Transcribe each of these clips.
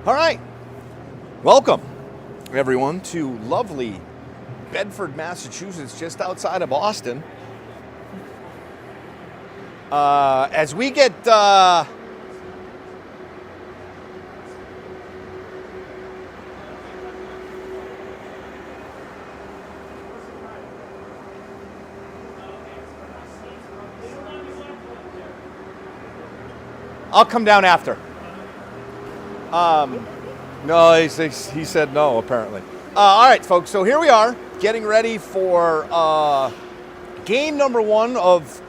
All right. Welcome, everyone, to lovely Bedford, Massachusetts, just outside of Boston. As we get I'll come down after. No, he said no, apparently. All right, folks, so here we are, getting ready for game number one of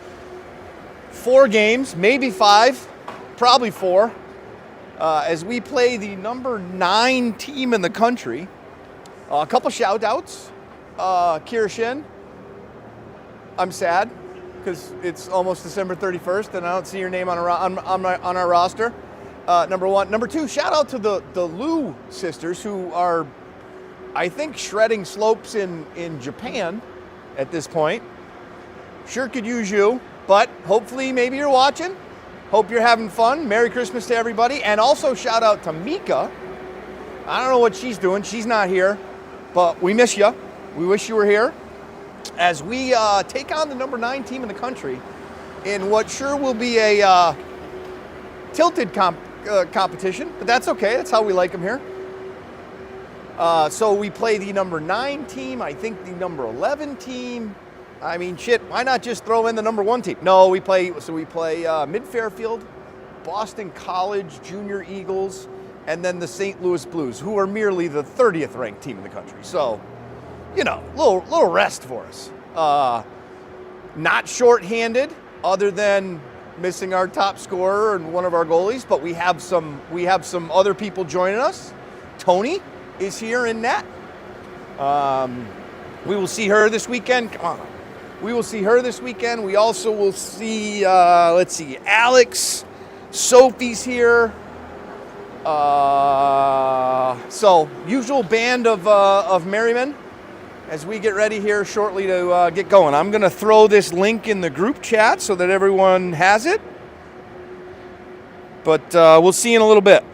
4 games, maybe 5, probably 4, as we play the number 9 team in the country. A couple shout-outs. Kirshen, I'm sad because it's almost December 31st and I don't see your name on our roster. Number one. Number two, shout out to the Liu sisters who are, I think, shredding slopes in Japan at this point. Sure could use you, but hopefully maybe you're watching. Hope you're having fun. Merry Christmas to everybody. And also shout out to Mika. I don't know what she's doing. She's not here, but we miss you. We wish you were here as we take on the number 9 team in the country in what sure will be a tilted competition, but that's okay. That's how we like them here. So we play the number 9 team, I think the number 11 team. I mean, shit, why not just throw in the number 1 team? No, we play Mid Fairfield, Boston College, Junior Eagles, and then the St. Louis Blues, who are merely the 30th ranked team in the country. So, you know, little rest for us. Not short-handed, other than missing our top scorer and one of our goalies, but we have some other people joining us. Tony is here in net. We will see her this weekend. Come on. We will see her this weekend. We also will see, Alex. Sophie's here. So, usual band of merrymen as we get ready here shortly to get going. I'm going to throw this link in the group chat so that everyone has it. But we'll see you in a little bit.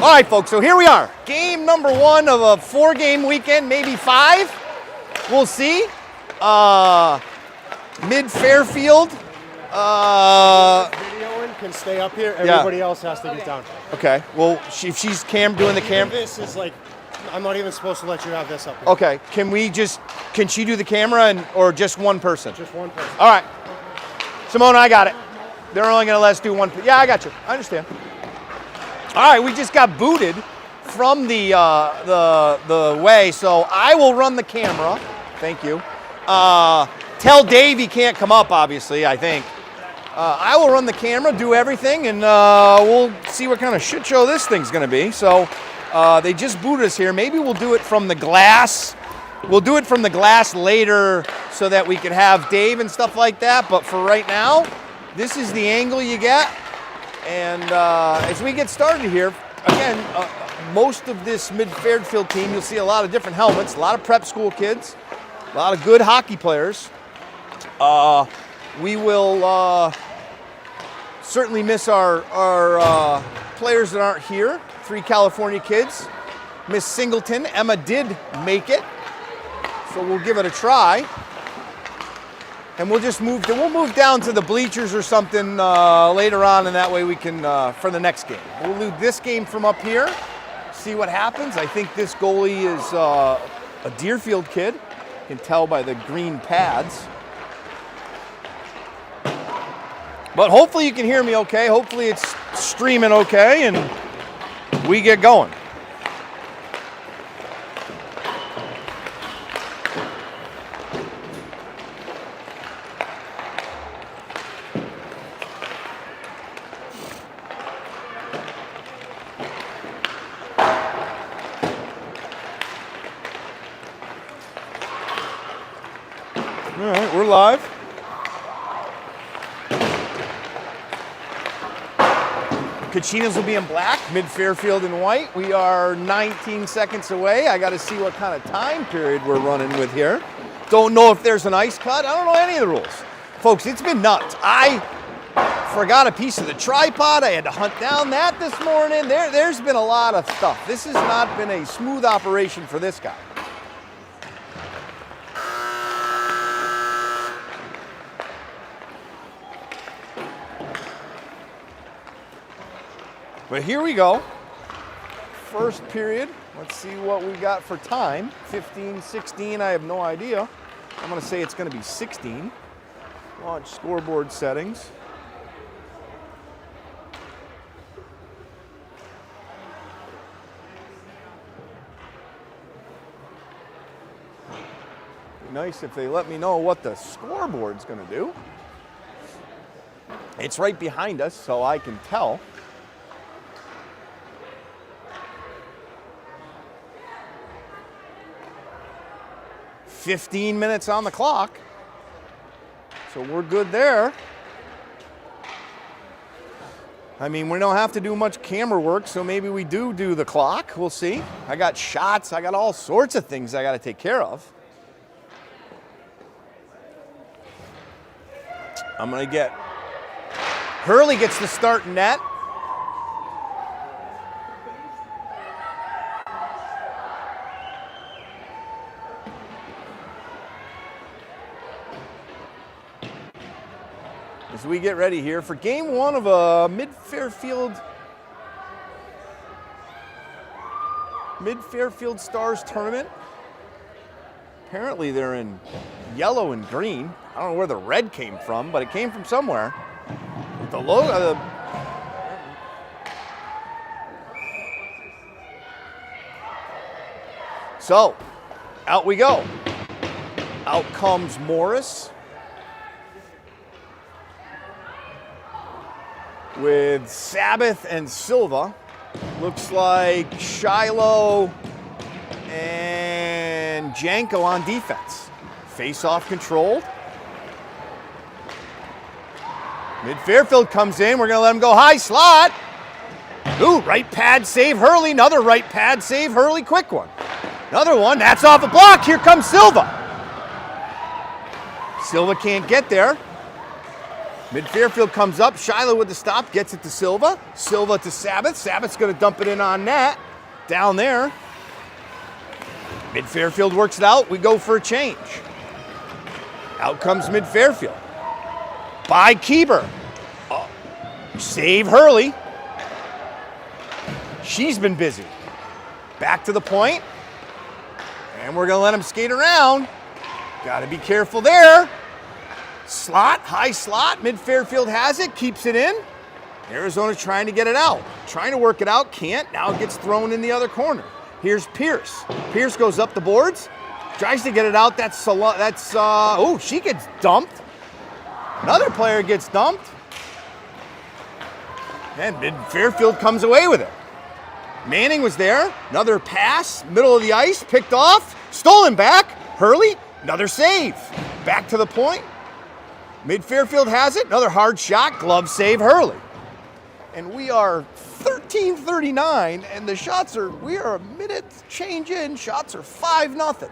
All right, folks, so here we are. Game number 1 of a 4-game weekend, maybe 5. We'll see. Mid-Fairfield. Videoing can stay up here. Everybody else has to get down. Okay. Well, if she's doing the camera. This is like, I'm not even supposed to let you have this up here. Okay. Can she do the camera or just one person? Just one person. All right. Simone, I got it. They're only going to let us do one. Yeah, I got you. I understand. All right, we just got booted from the way, so I will run the camera. Thank you. Tell Dave he can't come up, obviously, I think. I will run the camera, do everything, and we'll see what kind of shit show this thing's going to be. So they just booted us here. Maybe we'll do it from the glass. We'll do it from the glass later so that we can have Dave and stuff like that. But for right now, this is the angle you get. And as we get started here, again, most of this mid-Fairfield team, you'll see a lot of different helmets, a lot of prep school kids, a lot of good hockey players. We will certainly miss our players that aren't here. 3 California kids. Miss Singleton. Emma did make it, so we'll give it a try. And we'll just move down to the bleachers or something later on, and that way we can, for the next game. We'll do this game from up here, see what happens. I think this goalie is a Deerfield kid. You can tell by the green pads. But hopefully you can hear me okay. Hopefully it's streaming okay, and we get going. All right, we're live. Kachinas will be in black, mid-Fairfield in white. We are 19 seconds away. I got to see what kind of time period we're running with here. Don't know if there's an ice cut. I don't know any of the rules. Folks, it's been nuts. I forgot a piece of the tripod. I had to hunt down that this morning. There's been a lot of stuff. This has not been a smooth operation for this guy. But here we go. First period. Let's see what we got for time. 15, 16, I have no idea. I'm going to say it's going to be 16. Launch scoreboard settings. Be nice if they let me know what the scoreboard's going to do. It's right behind us, so I can tell. 15 minutes on the clock, so we're good there. I mean, we don't have to do much camera work, so maybe we do the clock. We'll see. I got shots. I got all sorts of things I got to take care of. I'm going to get... Hurley gets the start net. As we get ready here for game 1 of a mid-Fairfield Stars tournament. Apparently they're in yellow and green. I don't know where the red came from, but it came from somewhere. With the logo. So, out we go. Out comes Morris. With Sabbath and Silva. Looks like Shiloh and Janko on defense. Face-off controlled. Mid-Fairfield comes in. We're going to let him go high slot. Ooh, right pad save Hurley. Another right pad save Hurley. Quick one. Another one. That's off a block. Here comes Silva. Silva can't get there. Mid-Fairfield comes up. Shiloh with the stop, gets it to Silva. Silva to Sabbath. Sabbath's going to dump it in on net. Down there. Mid-Fairfield works it out. We go for a change. Out comes Mid-Fairfield. By Keeber. Oh, save Hurley. She's been busy. Back to the point. And we're going to let him skate around. Got to be careful there. Slot, high slot. Mid-Fairfield has it, keeps it in. Arizona trying to get it out. Trying to work it out, can't. Now it gets thrown in the other corner. Here's Pierce. Pierce goes up the boards. Tries to get it out. Oh, she gets dumped. Another player gets dumped. And Mid-Fairfield comes away with it. Manning was there. Another pass, middle of the ice, picked off. Stolen back. Hurley, another save. Back to the point. Mid-Fairfield has it. Another hard shot. Glove save, Hurley. And we are 13:39, and we are a minute change in. Shots are 5-0.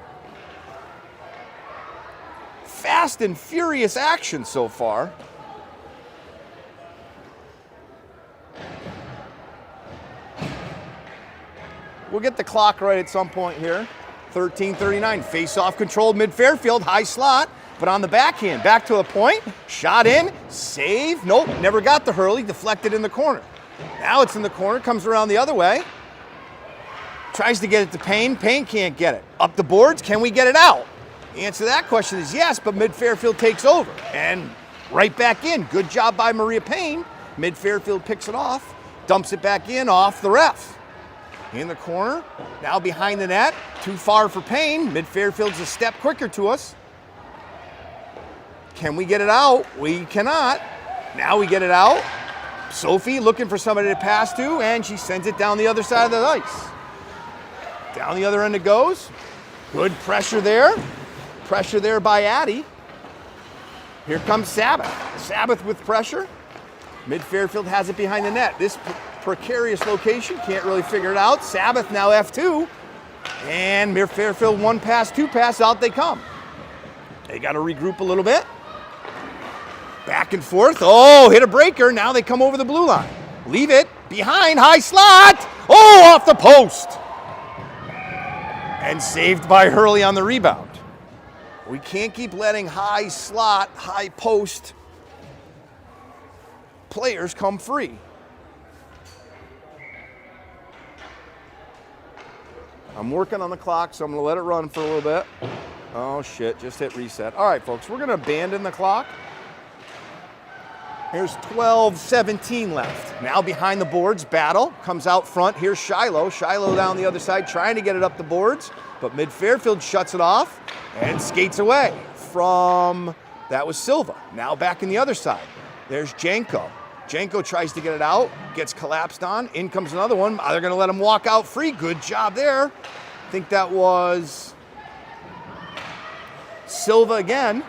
Fast and furious action so far. We'll get the clock right at some point here. 13:39, face-off controlled Mid-Fairfield, high slot, but on the backhand, back to a point, shot in, save, nope, never got the Hurley, deflected in the corner. Now it's in the corner, comes around the other way, tries to get it to Payne, Payne can't get it. Up the boards, can we get it out? The answer to that question is yes, but Mid-Fairfield takes over, and right back in. Good job by Maria Payne. Mid-Fairfield picks it off, dumps it back in, off the ref. In the corner, now behind the net, too far for Payne. Mid-Fairfield's a step quicker to us. Can we get it out? We cannot. Now we get it out. Sophie looking for somebody to pass to, and she sends it down the other side of the ice. Down the other end it goes. Good pressure there. Pressure there by Addie. Here comes Sabbath. Sabbath with pressure. Mid-Fairfield has it behind the net. This precarious location, can't really figure it out. Sabbath now F2, and Mid-Fairfield 1 pass, 2 pass, out they come. They got to regroup a little bit. Back and forth. Oh, hit a breaker. Now they come over the blue line. Leave it behind, high slot. Oh, off the post. And saved by Hurley on the rebound. We can't keep letting high slot, high post players come free. I'm working on the clock, so I'm going to let it run for a little bit. Oh, shit, just hit reset. All right, folks, we're going to abandon the clock. Here's 12:17 left. Now behind the boards, Battle comes out front. Here's Shiloh. Shiloh down the other side, trying to get it up the boards, but Mid-Fairfield shuts it off and skates away from, that was Silva. Now back in the other side. There's Janko. Janko tries to get it out, gets collapsed on. In comes another one. They're going to let him walk out free. Good job there. I think that was Silva again.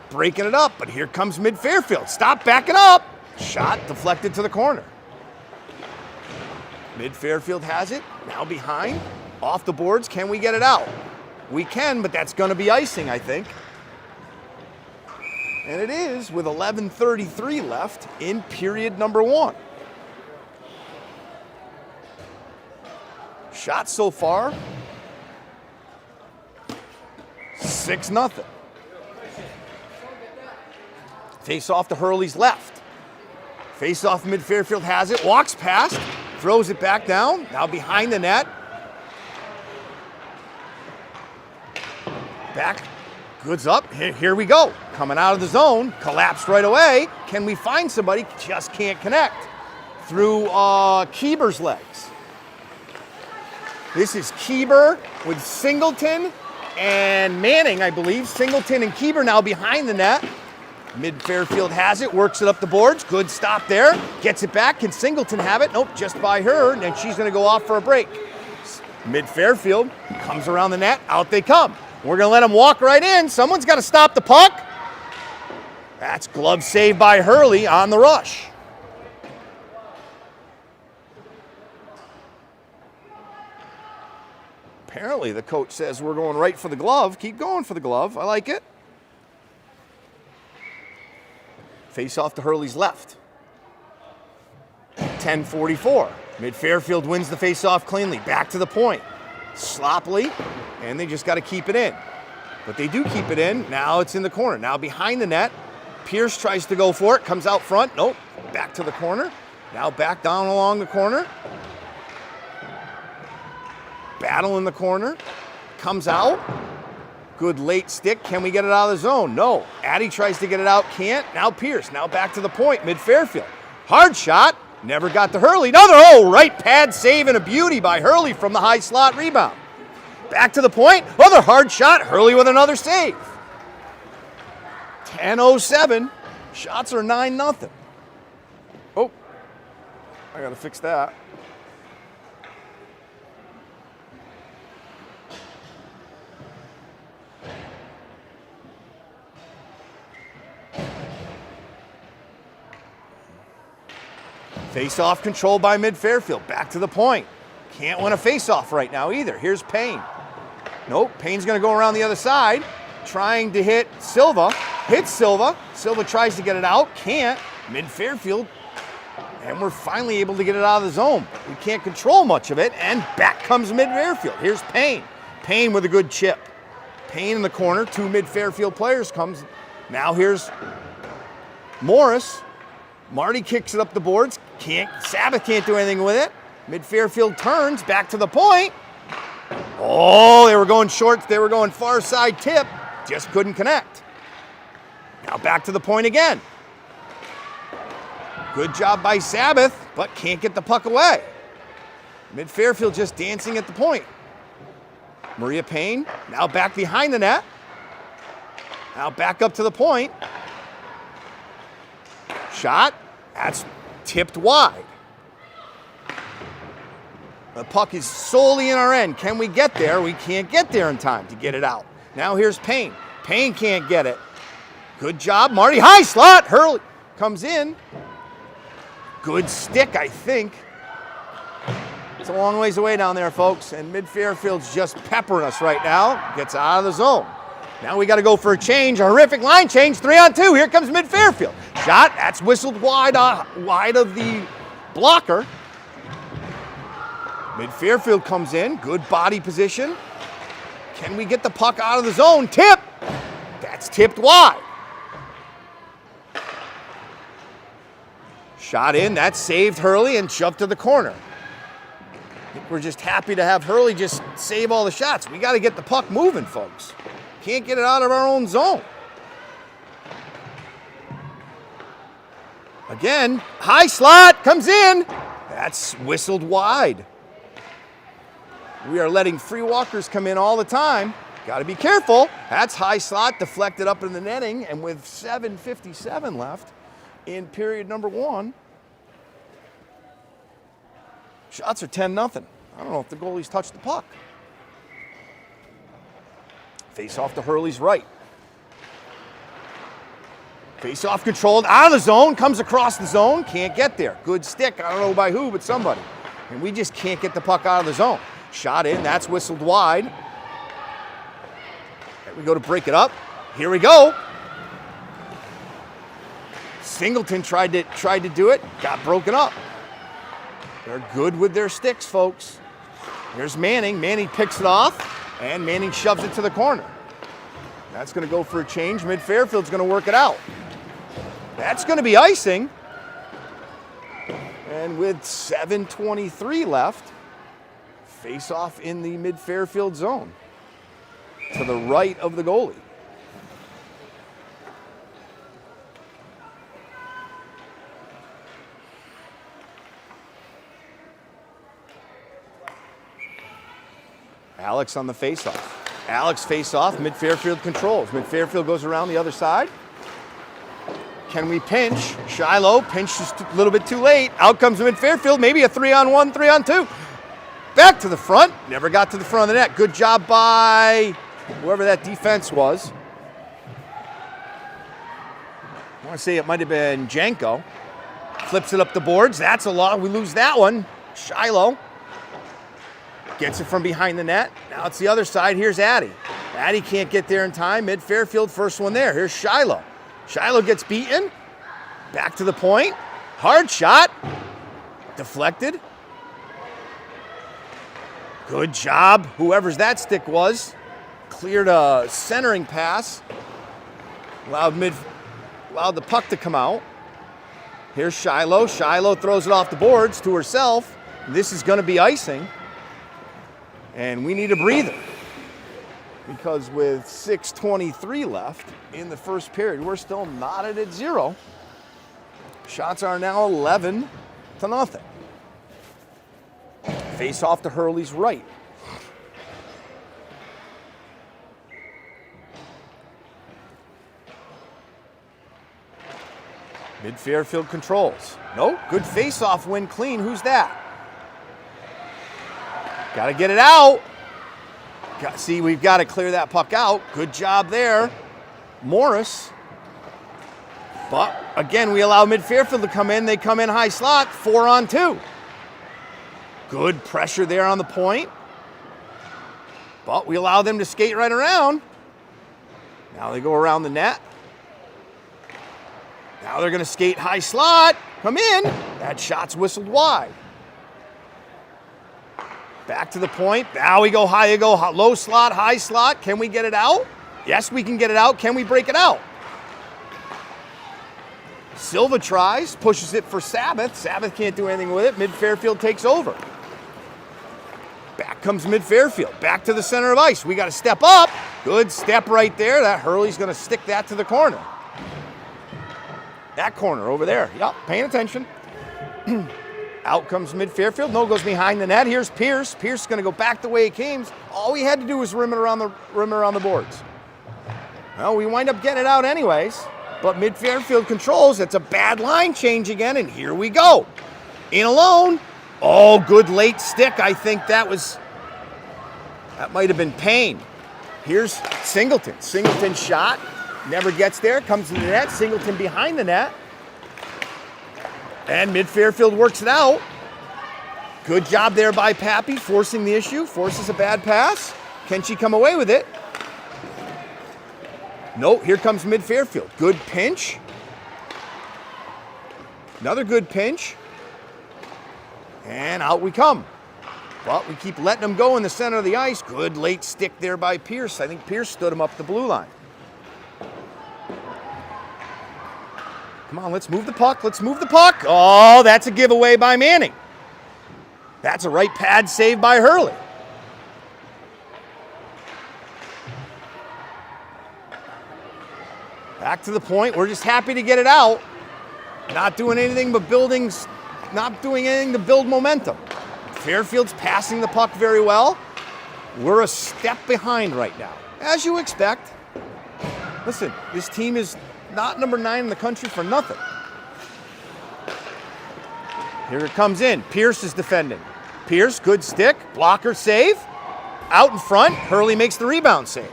Breaking it up, but here comes Mid-Fairfield. Stop backing up. Shot deflected to the corner. Mid-Fairfield has it. Now behind. Off the boards. Can we get it out? We can, but that's going to be icing, I think. And it is with 11:33 left in period number 1. Shots so far, 6-0. Face off to Hurley's left. Face off, Mid-Fairfield has it, walks past, throws it back down, now behind the net. Back. Goods up, here we go. Coming out of the zone, collapsed right away. Can we find somebody? Just can't connect. Through Keeber's legs. This is Keeber with Singleton and Manning, I believe. Singleton and Keeber now behind the net. Mid-Fairfield has it, works it up the boards. Good stop there. Gets it back. Can Singleton have it? Nope, just by her, and she's going to go off for a break. Mid-Fairfield comes around the net. Out they come. We're going to let them walk right in. Someone's got to stop the puck. That's glove save by Hurley on the rush. Apparently the coach says we're going right for the glove. Keep going for the glove. I like it. Face off to Hurley's left. 10:44. Mid-Fairfield wins the face-off cleanly. Back to the point. Sloppily, and they just got to keep it in. But they do keep it in. Now it's in the corner. Now behind the net. Pierce tries to go for it. Comes out front. Nope. Back to the corner. Now back down along the corner. Battle in the corner. Comes out. Good late stick. Can we get it out of the zone? No. Addy tries to get it out. Can't. Now Pierce. Now back to the point. Mid-Fairfield. Hard shot. Never got to Hurley. Another, right pad save and a beauty by Hurley from the high slot rebound. Back to the point. Another hard shot. Hurley with another save. 10:07. Shots are 9-0. Oh, I got to fix that. Face-off controlled by Mid-Fairfield. Back to the point. Can't win a face-off right now either. Here's Payne. Nope, Payne's going to go around the other side. Trying to hit Silva. Hits Silva. Silva tries to get it out. Can't. Mid-Fairfield. And we're finally able to get it out of the zone. We can't control much of it. And back comes Mid-Fairfield. Here's Payne. Payne with a good chip. Payne in the corner. Two Mid-Fairfield players comes. Now here's Morris. Marty kicks it up the boards. Sabbath can't do anything with it. Mid-Fairfield turns back to the point. Oh, they were going short. They were going far side tip. Just couldn't connect. Now back to the point again. Good job by Sabbath, but can't get the puck away. Mid-Fairfield just dancing at the point. Maria Payne now back behind the net. Now back up to the point. Shot. That's tipped wide. The puck is solely in our end. Can we get there? We can't get there in time to get it out. Now here's Payne. Payne can't get it. Good job, Marty. High slot. Hurley comes in. Good stick, I think. It's a long ways away down there, folks. And Mid-Fairfield's just peppering us right now. Gets out of the zone. Now we got to go for a change, a horrific line change, 3-on-2. Here comes Mid-Fairfield. Shot, that's whistled wide of the blocker. Mid-Fairfield comes in, good body position. Can we get the puck out of the zone? Tip! That's tipped wide. Shot in, that saved Hurley and shoved to the corner. I think we're just happy to have Hurley just save all the shots. We got to get the puck moving, folks. Can't get it out of our own zone. Again, high slot, comes in. That's whistled wide. We are letting free walkers come in all the time. Got to be careful. That's high slot, deflected up in the netting, and with 7:57 left in period number 1, shots are 10-0. I don't know if the goalie's touched the puck. Face off to Hurley's right. Face off controlled out of the zone, comes across the zone, can't get there. Good stick, I don't know by who, but somebody. And we just can't get the puck out of the zone. Shot in, that's whistled wide. There we go to break it up. Here we go. Singleton tried to do it, got broken up. They're good with their sticks, folks. Here's Manning. Manning picks it off, and Manning shoves it to the corner. That's going to go for a change. Mid-Fairfield's going to work it out. That's going to be icing. And with 7:23 left, face off in the Mid-Fairfield zone to the right of the goalie. Alex on the face-off. Alex face-off, Mid-Fairfield controls. Mid-Fairfield goes around the other side. Can we pinch? Shiloh pinched just a little bit too late. Out comes Mid-Fairfield, maybe a 3-on-1, 3-on-2. Back to the front, never got to the front of the net. Good job by whoever that defense was. I want to say it might have been Janko. Flips it up the boards, that's a lot, we lose that one. Shiloh gets it from behind the net. Now it's the other side. Here's Addy. Addy can't get there in time. Mid-Fairfield, first one there. Here's Shiloh. Shiloh gets beaten. Back to the point. Hard shot. Deflected. Good job, whoever's that stick was. Cleared a centering pass. Allowed the puck to come out. Here's Shiloh. Shiloh throws it off the boards to herself. This is going to be icing. And we need a breather. Because with 6:23 left in the first period, we're still knotted at 0. Shots are now 11-0. Face off to Hurley's right. Mid Fairfield controls. No, good face-off win clean. Who's that? Got to get it out. See, we've got to clear that puck out. Good job there, Morris. But again, we allow Mid Fairfield to come in. They come in high slot, 4-on-2. Good pressure there on the point. But we allow them to skate right around. Now they go around the net. Now they're going to skate high slot. Come in. That shot's whistled wide. Back to the point. Now we go high. You go low slot, high slot. Can we get it out? Yes, we can get it out. Can we break it out? Silva tries, pushes it for Sabbath. Sabbath can't do anything with it. Mid Fairfield takes over. Back comes Mid Fairfield. Back to the center of ice. We got to step up. Good step right there. That Hurley's going to stick that to the corner. That corner over there. Yep, paying attention. Out comes Mid Fairfield. No, goes behind the net. Here's Pierce. Pierce is going to go back the way he came. All we had to do was rim it around the boards. Well, we wind up getting it out anyways. But Mid Fairfield controls. It's a bad line change again, and here we go. In alone. Oh, good late stick. I think that might have been Payne. Here's Singleton. Singleton shot. Never gets there. Comes to the net. Singleton behind the net. And Mid Fairfield works it out. Good job there by Pappy, forcing the issue. Forces a bad pass. Can she come away with it? No, here comes Mid Fairfield. Good pinch. Another good pinch. And out we come. But we keep letting them go in the center of the ice. Good late stick there by Pierce. I think Pierce stood him up the blue line. Come on, let's move the puck. Let's move the puck. Oh, that's a giveaway by Manning. That's a right pad save by Hurley. Back to the point. We're just happy to get it out. Not doing anything but not doing anything to build momentum. Fairfield's passing the puck very well. We're a step behind right now, as you expect. Listen, this team is not number 9 in the country for nothing. Here it comes in. Pierce is defending. Pierce, good stick. Blocker save. Out in front. Hurley makes the rebound save.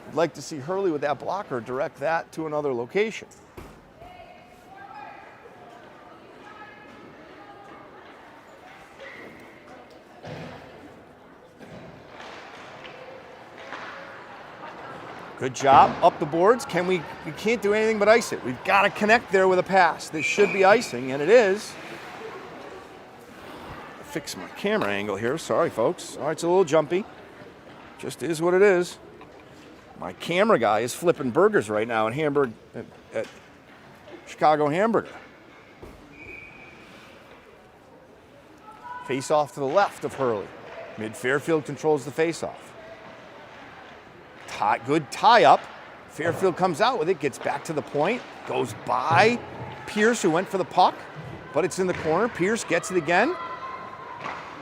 I'd like to see Hurley with that blocker direct that to another location. Good job, up the boards. We can't do anything but ice it. We've got to connect there with a pass. This should be icing, and it is. Fix my camera angle here, sorry folks. All right, it's a little jumpy. Just is what it is. My camera guy is flipping burgers right now at Chicago Hamburger. Face off to the left of Hurley. Mid Fairfield controls the face off. Good tie up. Fairfield comes out with it, gets back to the point, goes by Pierce, who went for the puck, but it's in the corner. Pierce gets it again.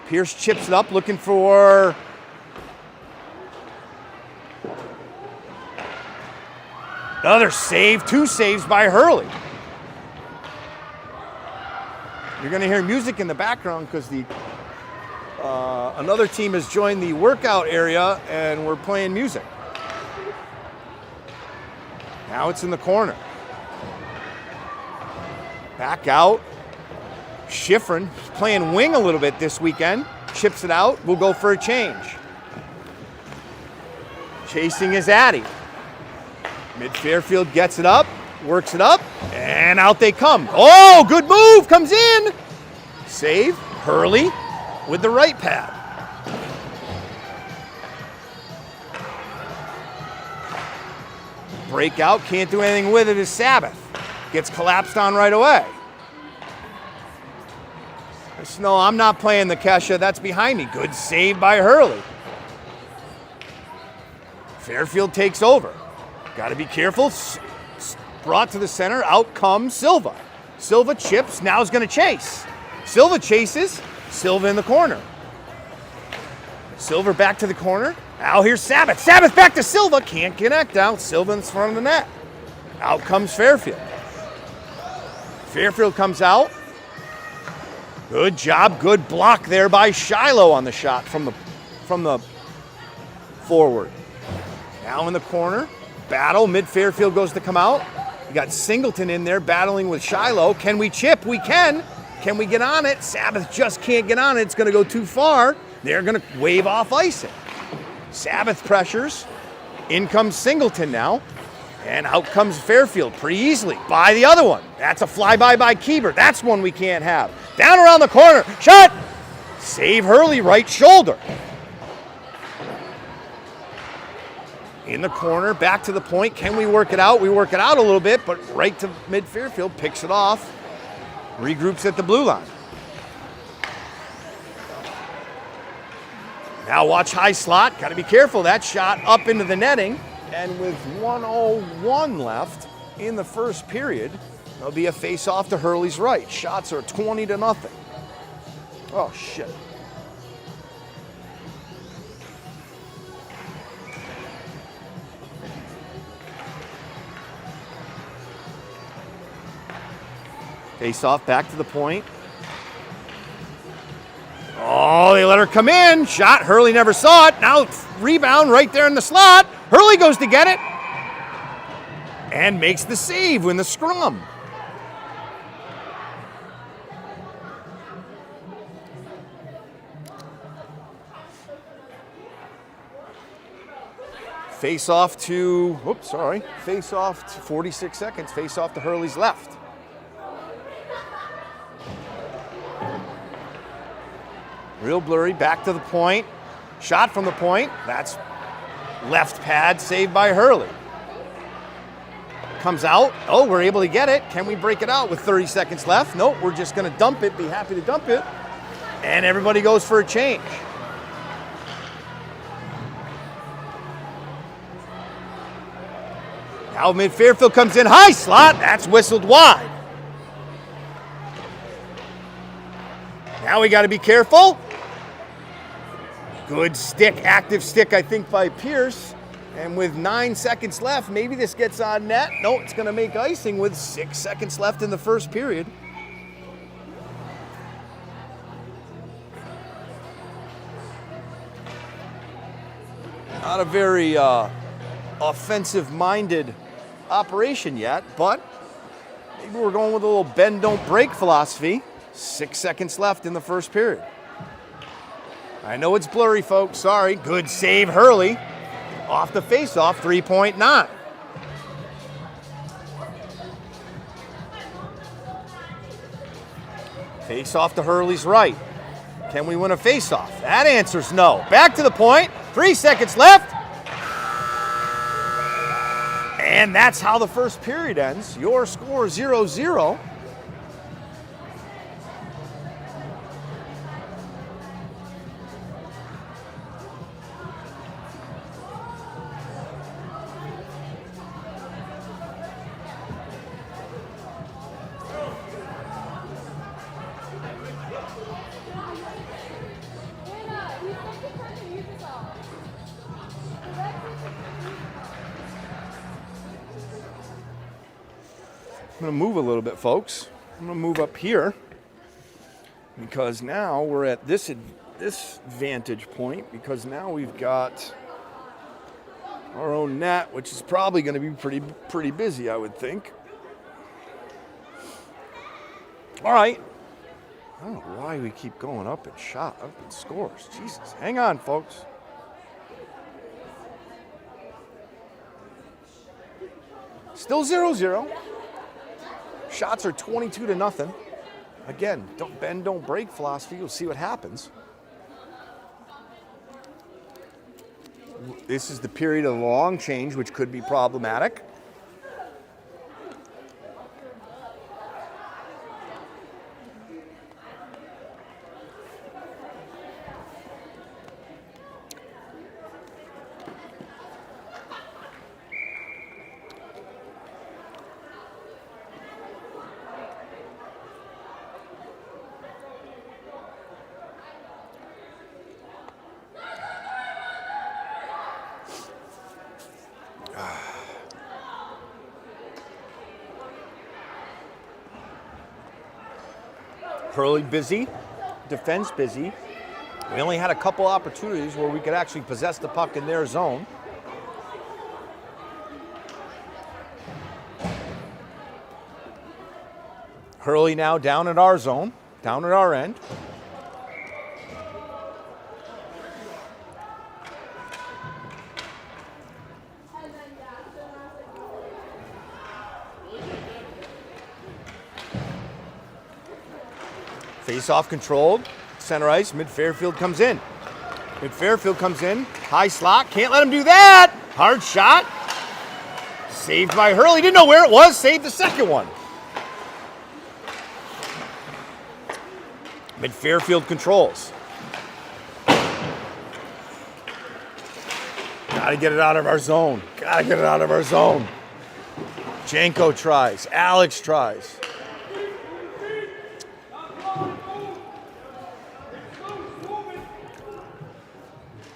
Pierce chips it up, looking for another save. 2 saves by Hurley. You're going to hear music in the background because another team has joined the workout area and we're playing music. Now it's in the corner. Back out. Schifrin playing wing a little bit this weekend. Chips it out. We'll go for a change. Chasing is Addy. Mid Fairfield gets it up. Works it up, and out they come. Oh, good move, comes in. Save, Hurley with the right pad. Breakout, can't do anything with it, is Sabbath. Gets collapsed on right away. No, I'm not playing the Kesha, that's behind me. Good save by Hurley. Fairfield takes over. Got to be careful. Brought to the center, out comes Silva. Silva chips, now is going to chase. Silva chases, Silva in the corner. Silva back to the corner. Now here's Sabbath. Sabbath back to Silva, can't connect out. Silva in front of the net. Out comes Fairfield. Fairfield comes out. Good job, good block there by Shiloh on the shot from the forward. Now in the corner, battle, mid Fairfield goes to come out. You got Singleton in there battling with Shiloh. Can we chip? We can. Can we get on it? Sabbath just can't get on it. It's going to go too far. They're going to wave off icing. Sabbath pressures. In comes Singleton now. And out comes Fairfield pretty easily by the other one. That's a flyby by Keeber. That's one we can't have. Down around the corner. Shot! Save Hurley, right shoulder. In the corner, back to the point. Can we work it out? We work it out a little bit, but right to mid Fairfield, picks it off. Regroups at the blue line. Now watch high slot. Got to be careful. That shot up into the netting. And with 1:01 left in the first period, there'll be a face-off to Hurley's right. Shots are 20-0. Oh, shit. Face-off back to the point. Oh, they let her come in. Shot. Hurley never saw it. Now rebound right there in the slot. Hurley goes to get it and makes the save in the scrum. Face off to, face off to 46 seconds. Face off to Hurley's left. Real blurry, back to the point. Shot from the point. That's left pad, saved by Hurley. Comes out. Oh, we're able to get it. Can we break it out with 30 seconds left? Nope, we're just going to dump it, be happy to dump it. And everybody goes for a change. Now mid Fairfield comes in high slot. That's whistled wide. Now we got to be careful. Good stick, active stick, I think, by Pierce. And with 9 seconds left, maybe this gets on net. No, it's going to make icing with 6 seconds left in the first period. Not a very offensive-minded operation yet, but maybe we're going with a little bend, don't break philosophy. 6 seconds left in the first period. I know it's blurry, folks. Sorry. Good save, Hurley. Off the face-off, 3.9. Face-off to Hurley's right. Can we win a face-off? That answer's no. Back to the point. 3 seconds left. And that's how the first period ends. Your score 0-0. I'm going to move a little bit, folks. I'm going to move up here because now we're at this vantage point because now we've got our own net, which is probably going to be pretty busy, I would think. All right. I don't know why we keep going up in scores. Jesus. Hang on, folks. Still 0-0. shots are 22-0. Again, don't bend, don't break philosophy. We'll see what happens. This is the period of long change, which could be problematic. Hurley busy, defense busy. We only had a couple opportunities where we could actually possess the puck in their zone. Hurley now down at our zone, down at our end. Face-off controlled, center ice, mid-Fairfield comes in. Mid-Fairfield comes in, high slot, can't let him do that. Hard shot, saved by Hurley, didn't know where it was, saved the second one. Mid-Fairfield controls. Gotta get it out of our zone, gotta get it out of our zone. Janko tries, Alex tries.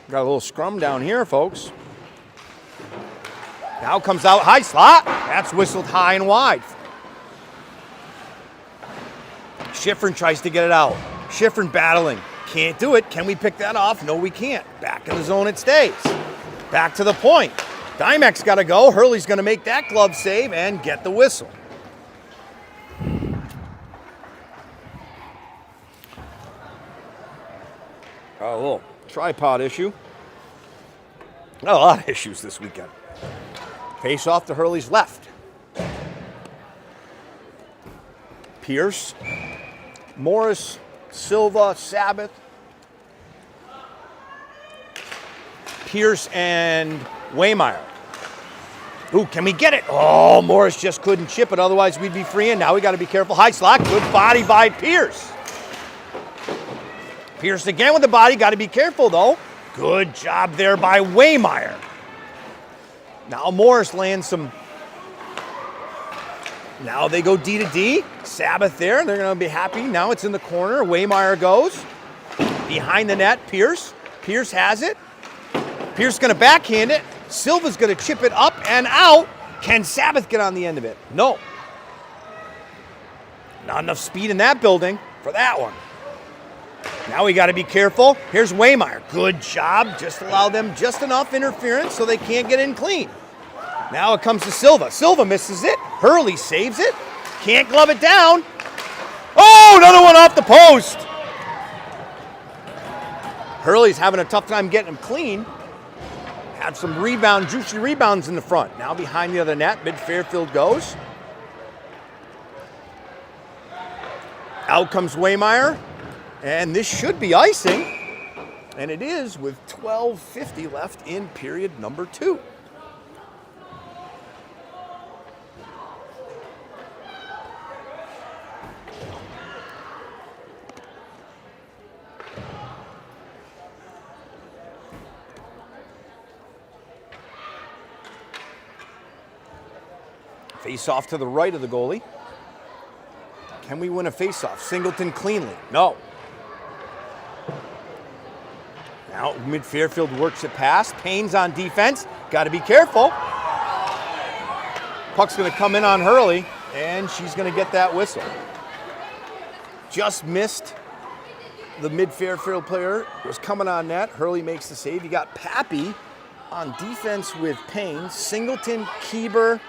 Got a little scrum down here, folks. Now comes out high slot. That's whistled high and wide. Schifrin tries to get it out. Schifrin battling. Can't do it. Can we pick that off? No, we can't. Back in the zone it stays. Back to the point. Dimek's got to go. Hurley's going to make that glove save and get the whistle. Oh, a little tripod issue. A lot of issues this weekend. Face off to Hurley's left. Pierce, Morris, Silva, Sabbath. Pierce and Waymire. Ooh, can we get it? Oh, Morris just couldn't chip it, otherwise we'd be free, and now we got to be careful. High slot, good body by Pierce. Pierce again with the body, got to be careful though. Good job there by Waymire. Now Morris lands some. Now they go D to D. Sabbath there, they're going to be happy. Now it's in the corner. Waymire goes. Behind the net, Pierce. Pierce has it. Pierce going to backhand it. Silva's going to chip it up and out. Can Sabbath get on the end of it? No. Not enough speed in that building for that one. Now we got to be careful. Here's Waymire. Good job. Just allow them just enough interference so they can't get in clean. Now it comes to Silva. Silva misses it. Hurley saves it. Can't glove it down. Oh, another one off the post. Hurley's having a tough time getting him clean. Had some juicy rebounds in the front. Now behind the other net, mid-Fairfield goes. Out comes Waymire. And this should be icing, and it is with 12:50 left in period number 2. Face off to the right of the goalie. Can we win a face-off? Singleton cleanly. No. Now mid-Fairfield works it past. Payne's on defense. Got to be careful. Puck's going to come in on Hurley, and she's going to get that whistle. Just missed the mid-Fairfield player. Was coming on net. Hurley makes the save. You got Pappy on defense with Payne. Singleton, Kieber,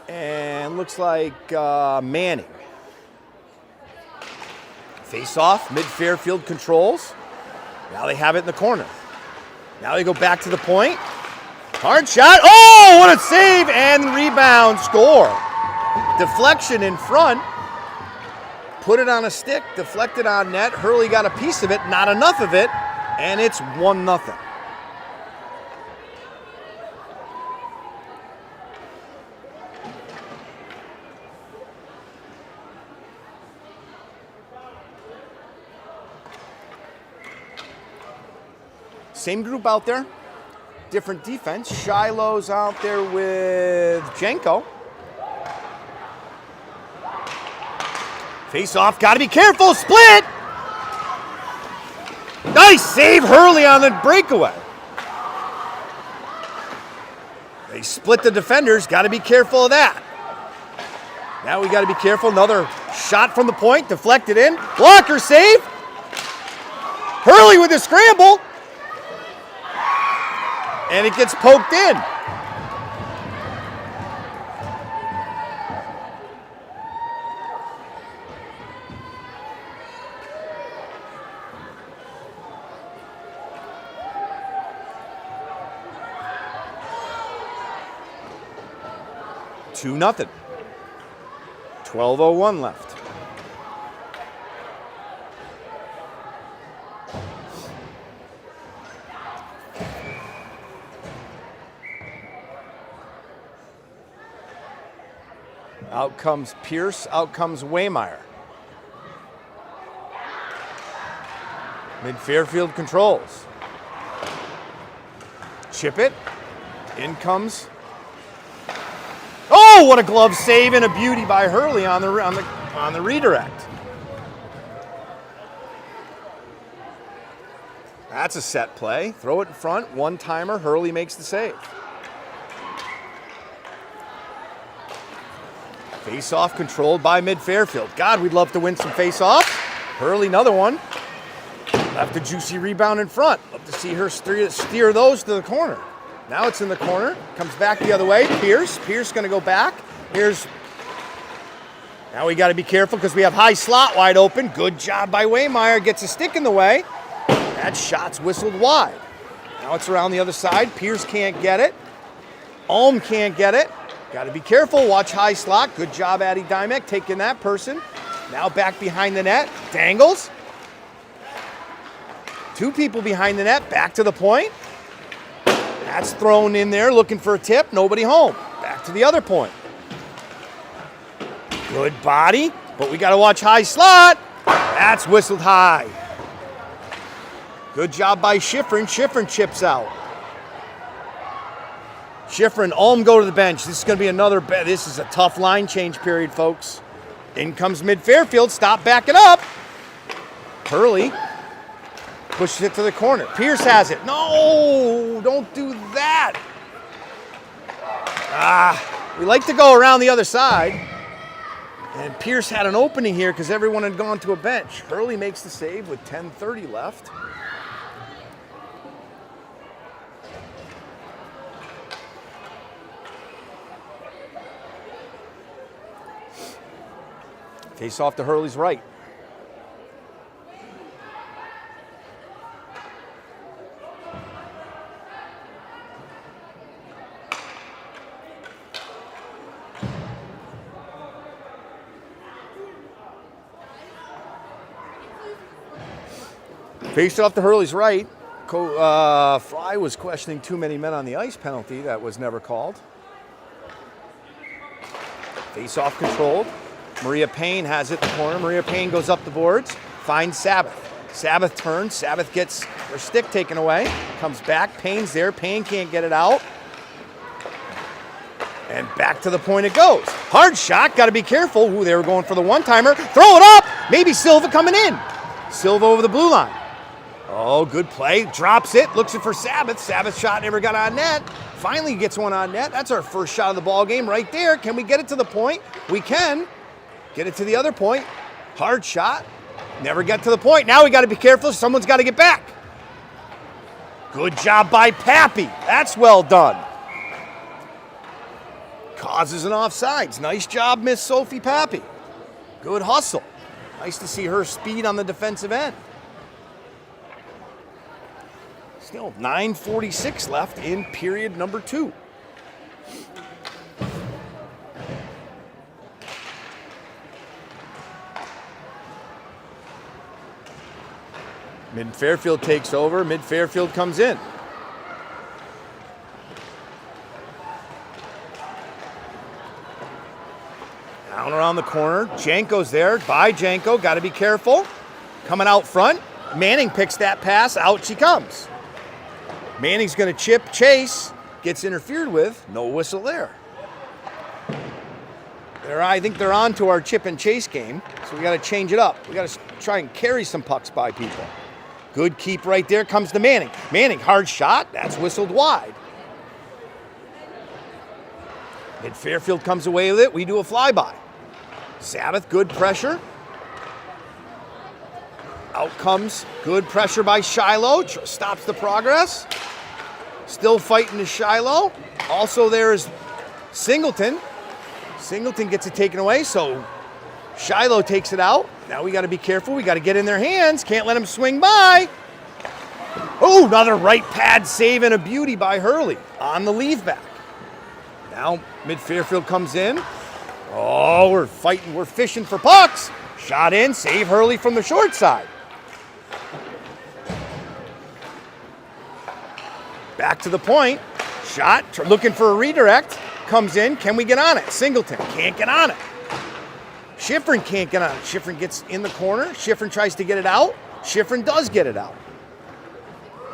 and looks like Manning. Face off. Mid-Fairfield controls. Now they have it in the corner. Now they go back to the point. Hard shot. Oh, what a save and rebound score. Deflection in front. Put it on a stick, deflected on net. Hurley got a piece of it, not enough of it, and it's 1-0. Same group out there, different defense. Shiloh's out there with Jenko. Face off, gotta be careful, split! Nice save, Hurley on the breakaway. They split the defenders, gotta be careful of that. Now we gotta be careful, another shot from the point, deflected in. Blocker save! Hurley with a scramble! And it gets poked in. Two nothing. 12:01 left. Out comes Pierce, out comes Waymeyer. Mid-Fairfield controls. Chip it. In comes. Oh, what a glove save and a beauty by Hurley on the redirect. That's a set play. Throw it in front, one-timer. Hurley makes the save. Face-off controlled by Mid-Fairfield. God, we'd love to win some face-offs. Hurley, another one. Left a juicy rebound in front. Love to see her steer those to the corner. Now it's in the corner. Comes back the other way. Pierce going to go back. Now we got to be careful because we have high slot wide open. Good job by Waymeyer. Gets a stick in the way. That shot's whistled wide. Now it's around the other side. Pierce can't get it. Ulm can't get it. Got to be careful. Watch high slot. Good job, Addie Dymek, taking that person. Now back behind the net. Dangles. Two people behind the net. Back to the point. That's thrown in there, looking for a tip. Nobody home. Back to the other point. Good body, but we got to watch high slot. That's whistled high. Good job by Schifrin. Schifrin chips out. Schifrin, Ulm go to the bench. This is going to be another, this is a tough line change period, folks. In comes Mid-Fairfield. Stop backing up. Hurley pushes it to the corner. Pierce has it. No, don't do that. We like to go around the other side. And Pierce had an opening here because everyone had gone to a bench. Hurley makes the save with 10:30 left. Face off to Hurley's right. Face off to Hurley's right. Fry was questioning too many men on the ice penalty. That was never called. Face off controlled. Maria Payne has it in the corner. Maria Payne goes up the boards, finds Sabbath. Sabbath turns. Sabbath gets her stick taken away. Comes back. Payne's there. Payne can't get it out. And back to the point it goes. Hard shot. Got to be careful. Ooh, they were going for the one-timer. Throw it up. Maybe Silva coming in. Silva over the blue line. Oh, good play. Drops it. Looks it for Sabbath. Sabbath shot never got on net. Finally gets one on net. That's our first shot of the ball game right there. Can we get it to the point? We can. Get it to the other point. Hard shot. Never get to the point. Now we got to be careful. Someone's got to get back. Good job by Pappy. That's well done. Causes an offsides. Nice job, Miss Sophie Pappy. Good hustle. Nice to see her speed on the defensive end. Still 9:46 left in period number 2. Mid-Fairfield takes over. Mid-Fairfield comes in. Down around the corner. Janko's there. By Janko. Got to be careful. Coming out front. Manning picks that pass. Out she comes. Manning's going to chip. Chase gets interfered with. No whistle there. I think they're on to our chip and chase game, so we got to change it up. We got to try and carry some pucks by people. Good keep right there. Comes to Manning. Manning, hard shot. That's whistled wide. Mid-Fairfield comes away with it. We do a flyby. Sabbath, good pressure. Out comes good pressure by Shiloh. Stops the progress. Still fighting to Shiloh. Also there is Singleton. Singleton gets it taken away, so Shiloh takes it out. Now we got to be careful. We got to get in their hands. Can't let them swing by. Oh, another right pad save and a beauty by Hurley on the leave back. Now Mid-Fairfield comes in. Oh, we're fighting. We're fishing for pucks. Shot in. Save Hurley from the short side. Back to the point. Shot. Looking for a redirect. Comes in. Can we get on it? Singleton can't get on it. Schifrin can't get on it. Schifrin gets in the corner. Schifrin tries to get it out. Schifrin does get it out.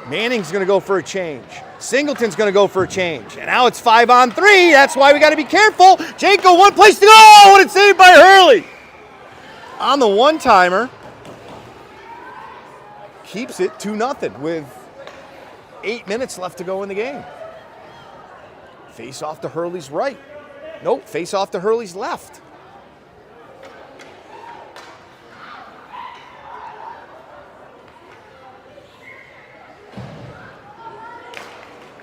Manning's going to go for a change. Singleton's going to go for a change. And now it's 5-on-3. That's why we got to be careful. Janko, one place to go. What it's saved by Hurley. On the one-timer. Keeps it 2-0 with 8 minutes left to go in the game. Face off to Hurley's right. Nope, face off to Hurley's left.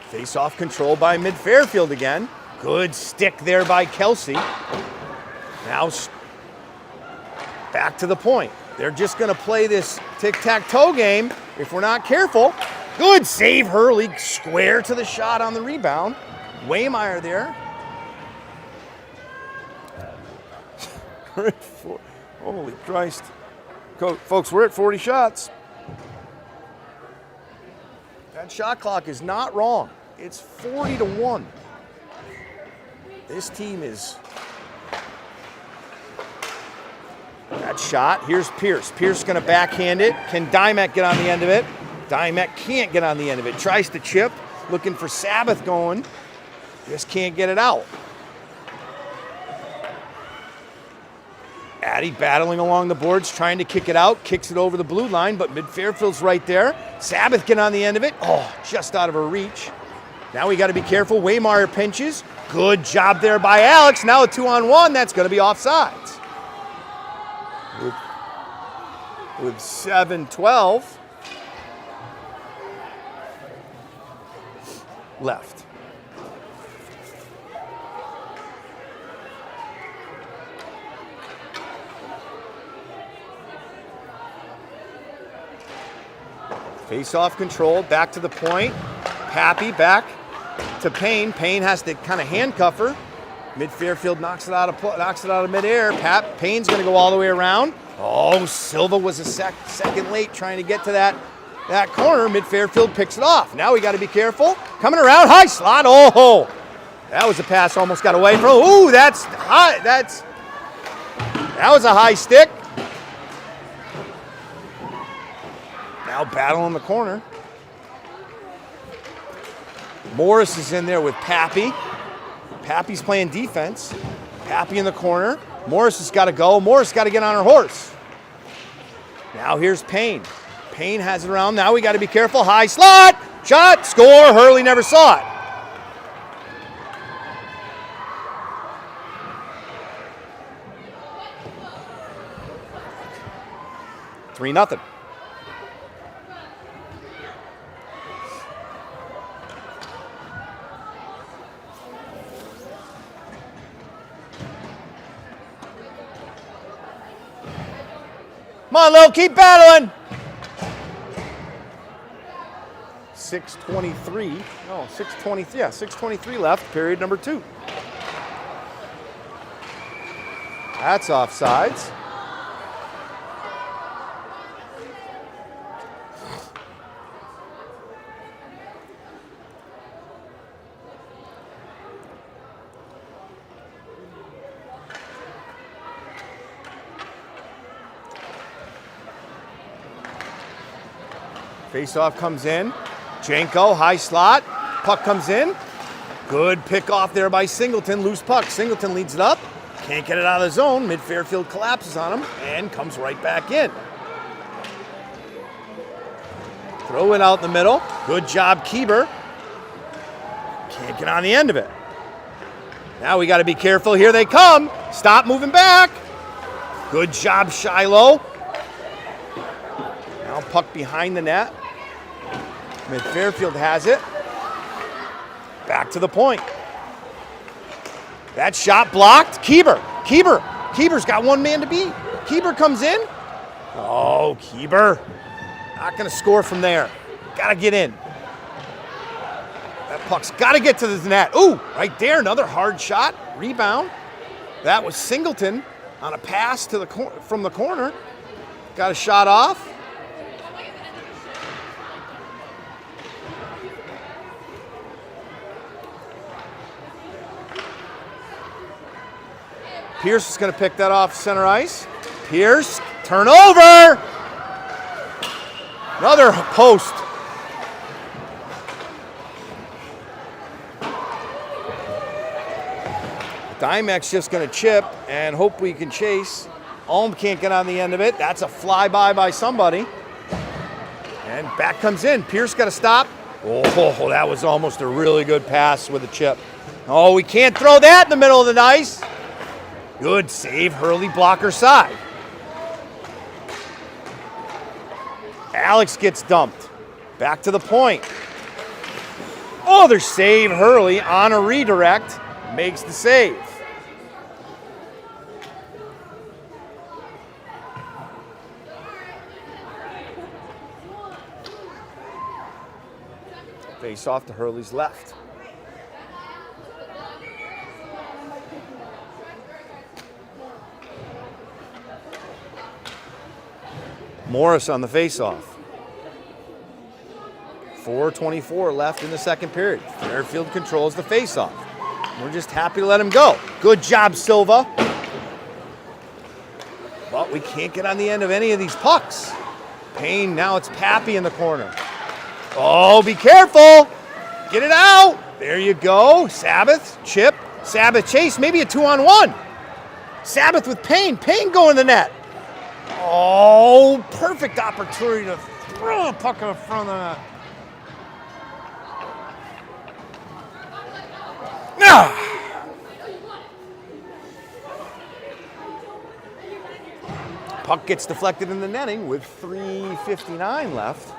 Face off control by Mid-Fairfield again. Good stick there by Kelsey. Now back to the point. They're just going to play this tic-tac-toe game if we're not careful. Good save, Hurley. Square to the shot on the rebound. Waymeyer there. Holy Christ. Folks, we're at 40 shots. That shot clock is not wrong. It's 40-1. This team is... That shot. Here's Pierce. Pierce going to backhand it. Can Dymek get on the end of it? Dymek can't get on the end of it. Tries to chip. Looking for Sabbath going. Just can't get it out. Addy battling along the boards, trying to kick it out. Kicks it over the blue line, but Mid-Fairfield's right there. Sabbath get on the end of it. Oh, just out of her reach. Now we got to be careful. Waymeyer pinches. Good job there by Alex. Now a 2-on-1. That's going to be offsides. With 7:12 left. Face-off control, back to the point. Pappy back to Payne. Payne has to kind of handcuff her. Mid-Fairfield knocks it out of midair. Payne's going to go all the way around. Oh, Silva was a second late trying to get to that corner. Mid-Fairfield picks it off. Now we got to be careful. Coming around, high slot. Oh, that was a pass almost got away from. Ooh, that's high. That was a high stick. Now battle in the corner. Morris is in there with Pappy. Pappy's playing defense. Pappy in the corner. Morris has got to go. Morris got to get on her horse. Now here's Payne. Payne has it around. Now we got to be careful. High slot. Shot. Score. Hurley never saw it. Three nothing. Come on, Lil, keep battling. 6:23. No, 6:23. Yeah, 6:23 left. Period number 2. That's offsides. Face-off comes in. Janko, high slot. Puck comes in. Good pick off there by Singleton. Loose puck. Singleton leads it up. Can't get it out of the zone. Mid-Fairfield collapses on him and comes right back in. Throw it out in the middle. Good job, Kieber. Can't get on the end of it. Now we got to be careful. Here they come. Stop moving back. Good job, Shiloh. Now puck behind the net. Mid-Fairfield has it. Back to the point. That shot blocked. Kieber's got one man to beat. Kieber comes in. Oh, Kieber. Not going to score from there. Got to get in. That puck's got to get to the net. Ooh, right there, another hard shot. Rebound. That was Singleton on a pass to from the corner. Got a shot off. Pierce is going to pick that off center ice. Pierce, turnover. Another post. Dimek's just going to chip and hope we can chase. Ulm can't get on the end of it. That's a flyby by somebody. And back comes in. Pierce got to stop. Oh, that was almost a really good pass with a chip. Oh, we can't throw that in the middle of the ice. Good save, Hurley blocker side. Alex gets dumped. Back to the point. Oh, there's save, Hurley on a redirect. Makes the save. Face off to Hurley's left. Morris on the face-off. 4:24 left in the second period. Fairfield controls the face-off. We're just happy to let him go. Good job, Silva. But we can't get on the end of any of these pucks. Payne, now it's Pappy in the corner. Oh, be careful. Get it out. There you go. Sabbath, chip. Sabbath chase, maybe a 2-on-1. Sabbath with Payne. Payne going to the net. Oh, perfect opportunity to throw a puck in front of the net. Puck gets deflected in the netting with 3:59 left.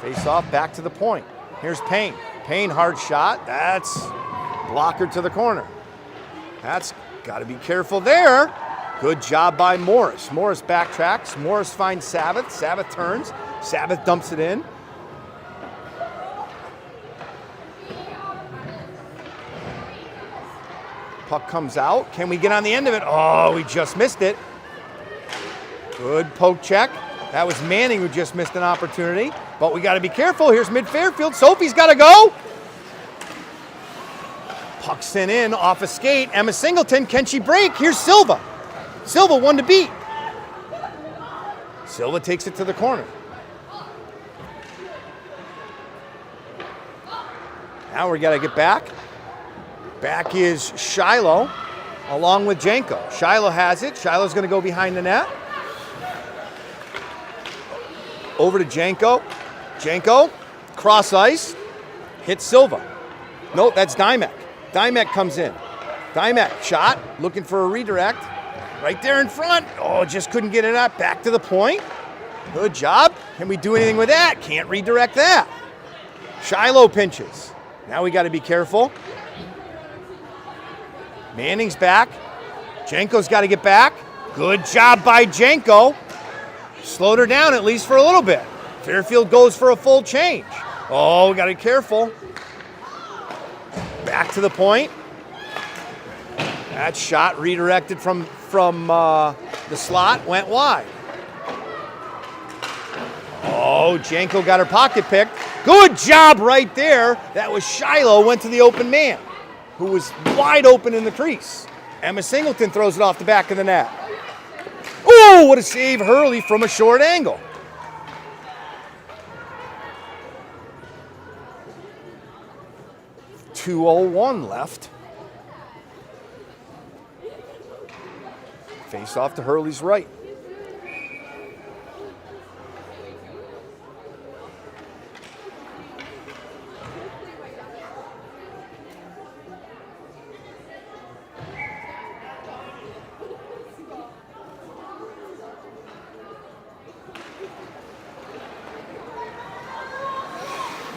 Face off, back to the point. Here's Payne. Payne, hard shot. That's blocker to the corner. That's got to be careful there. Good job by Morris. Morris backtracks. Morris finds Sabbath. Sabbath turns. Sabbath dumps it in. Puck comes out. Can we get on the end of it? Oh, we just missed it. Good poke check. That was Manning who just missed an opportunity. But we got to be careful. Here's mid-Fairfield. Sophie's got to go. Puck sent in off a skate. Emma Singleton. Can she break? Here's Silva. Silva, one to beat. Silva takes it to the corner. Now we got to get back. Back is Shiloh along with Janko. Shiloh has it. Shiloh's going to go behind the net. Over to Janko. Janko, cross ice, hits Silva. Nope, that's Dymek. Dymek comes in. Dymek, shot, looking for a redirect. Right there in front. Oh, just couldn't get it up. Back to the point. Good job. Can we do anything with that? Can't redirect that. Shiloh pinches. Now we got to be careful. Manning's back. Janko's got to get back. Good job by Janko. Slowed her down at least for a little bit. Fairfield goes for a full change. Oh, we got to be careful. Back to the point. That shot redirected from the slot, went wide. Oh, Janko got her pocket picked. Good job right there. That was Shiloh, went to the open man, who was wide open in the crease. Emma Singleton throws it off the back of the net. Oh, what a save, Hurley, from a short angle. .201 left. Face off to Hurley's right.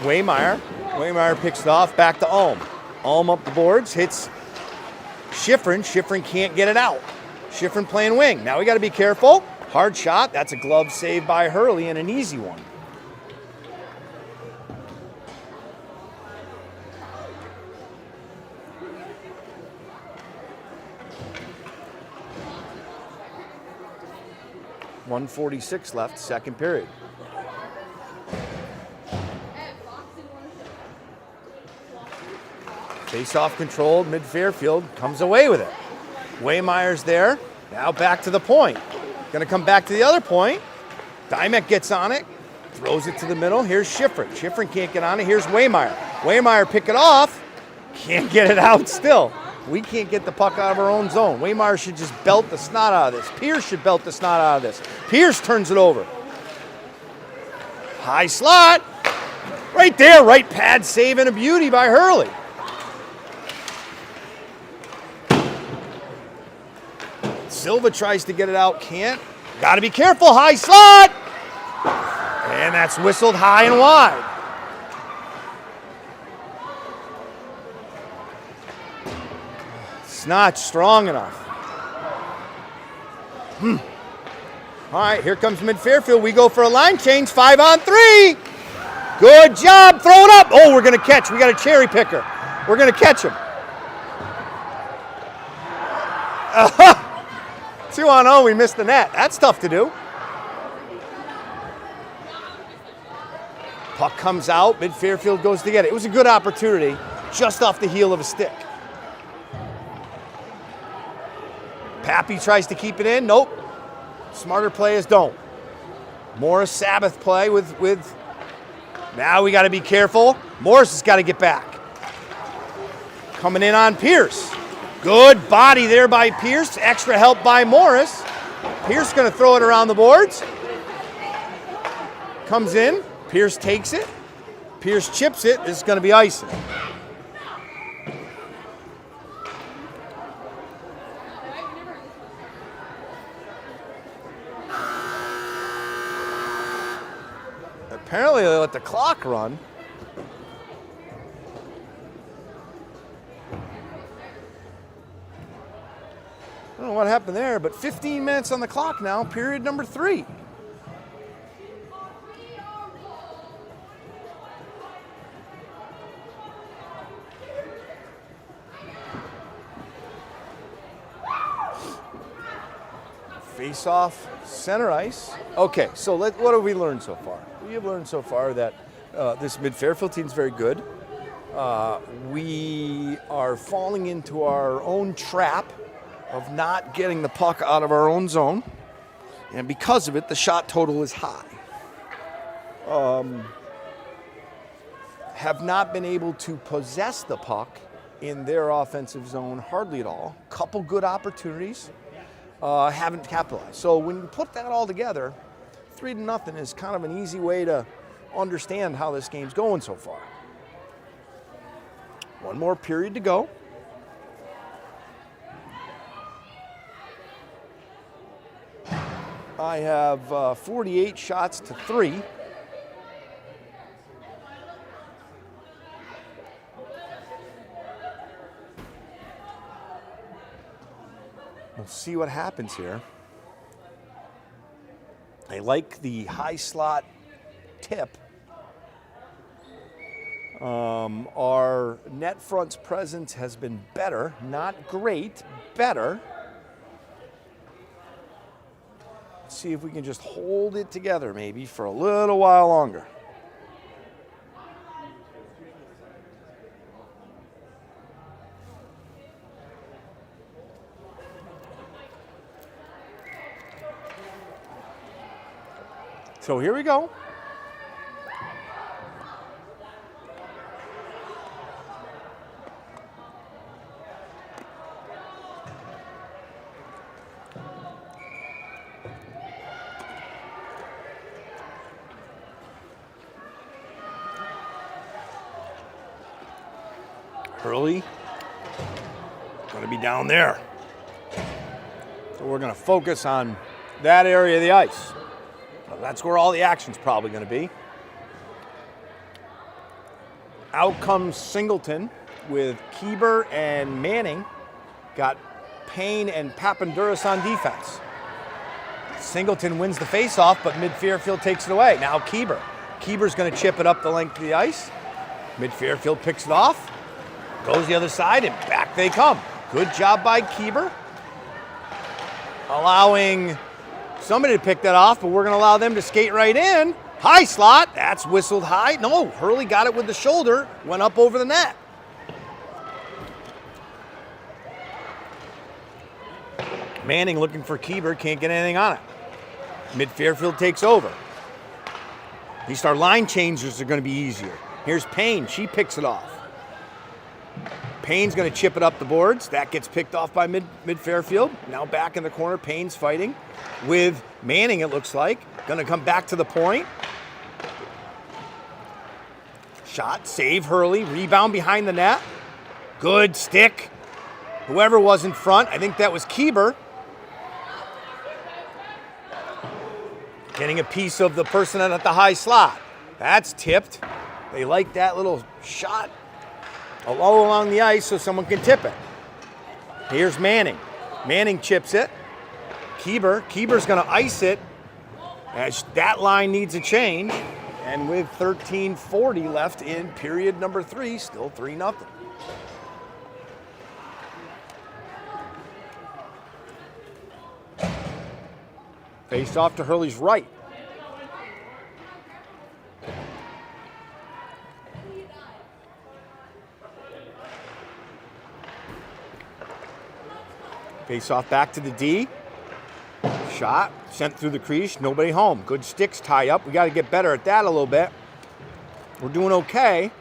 Waymeyer picks it off, back to Ulm. Ulm up the boards, hits Schifrin. Schifrin can't get it out. Schifrin playing wing. Now we got to be careful. Hard shot. That's a glove save by Hurley and an easy one. .146 left, second period. Face-off controlled, mid-Fairfield, comes away with it. Waymeyer's there, now back to the point. Gonna come back to the other point. Dymek gets on it, throws it to the middle. Here's Schifrin. Schifrin can't get on it. Here's Waymeyer. Waymeyer pick it off, can't get it out still. We can't get the puck out of our own zone. Waymeyer should just belt the snot out of this. Pierce should belt the snot out of this. Pierce turns it over. High slot. Right there, right pad save and a beauty by Hurley. Silva tries to get it out, can't. Got to be careful, high slot! And that's whistled high and wide. It's not strong enough. All right, here comes mid-Fairfield. We go for a line change, 5-on-3. Good job, throw it up. Oh, we're going to catch. We got a cherry picker. We're going to catch him. 2-on-0, we missed the net. That's tough to do. Puck comes out, mid-Fairfield goes to get it. It was a good opportunity, just off the heel of a stick. Pappy tries to keep it in. Nope. Smarter players don't. Morris Sabbath play with now we got to be careful. Morris has got to get back. Coming in on Pierce. Good body there by Pierce. Extra help by Morris. Pierce going to throw it around the boards. Comes in. Pierce takes it. Pierce chips it. This is going to be icing. Apparently they let the clock run. I don't know what happened there, but 15 minutes on the clock now, period number 3. Face off, center ice. Okay, so what have we learned so far? We have learned so far that this mid-Fairfield team is very good. We are falling into our own trap of not getting the puck out of our own zone, and because of it, the shot total is high. Have not been able to possess the puck in their offensive zone hardly at all. Couple good opportunities, haven't capitalized. So when you put that all together, 3-0 is kind of an easy way to understand how this game's going so far. One more period to go. I have 48 shots to 3. We'll see what happens here. I like the high slot tip. Our net front's presence has been better, not great, better. Let's see if we can just hold it together maybe for a little while longer. So here we go. Hurley, going to be down there. So we're going to focus on that area of the ice. Well, that's where all the action's probably going to be. Out comes Singleton with Keeber and Manning. Got Payne and Papandouris on defense. Singleton wins the faceoff, but Mid-Fairfield takes it away. Now Keeber. Keeber's going to chip it up the length of the ice. Mid-Fairfield picks it off. Goes the other side, and back they come. Good job by Keeber. Allowing somebody to pick that off, but we're going to allow them to skate right in. High slot. That's whistled high. No, Hurley got it with the shoulder. Went up over the net. Manning looking for Keeber. Can't get anything on it. Mid-Fairfield takes over. These our line changes are going to be easier. Here's Payne. She picks it off. Payne's going to chip it up the boards. That gets picked off by Mid-Fairfield. Now back in the corner, Payne's fighting with Manning, it looks like. Going to come back to the point. Shot, save Hurley, rebound behind the net. Good stick. Whoever was in front, I think that was Keeber. Getting a piece of the person at the high slot. That's tipped. They like that little shot all along the ice so someone can tip it. Here's Manning. Manning chips it. Keeber's going to ice it as that line needs a change. And with 13:40 left in period number 3, still 3-0. Face off to Hurley's right. Face off back to the D. Shot, sent through the crease, nobody home. Good sticks tie up. We got to get better at that a little bit. We're doing okay.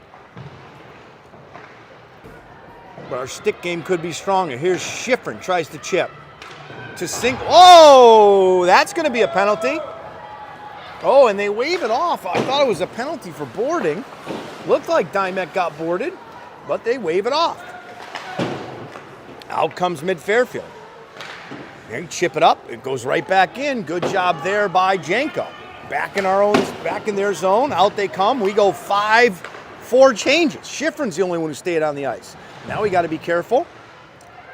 But our stick game could be stronger. Here's Schifrin, tries to chip. To sink. Oh, that's going to be a penalty. Oh, and they wave it off. I thought it was a penalty for boarding. Looked like Dymek got boarded, but they wave it off. Out comes Mid-Fairfield. They chip it up. It goes right back in. Good job there by Janko. Back in their zone. Out they come. We go 5-4 changes. Schifrin's the only one who stayed on the ice. Now we got to be careful.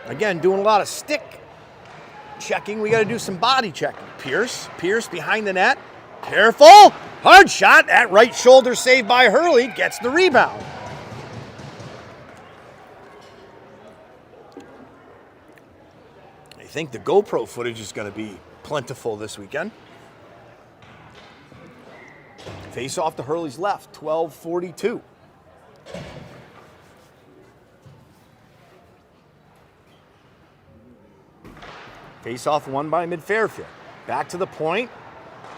Again, doing a lot of stick checking. We got to do some body checking. Pierce behind the net. Careful. Hard shot. That right shoulder saved by Hurley. Gets the rebound. I think the GoPro footage is going to be plentiful this weekend. Face off to Hurley's left, 12:42. Face off won by Mid-Fairfield. Back to the point.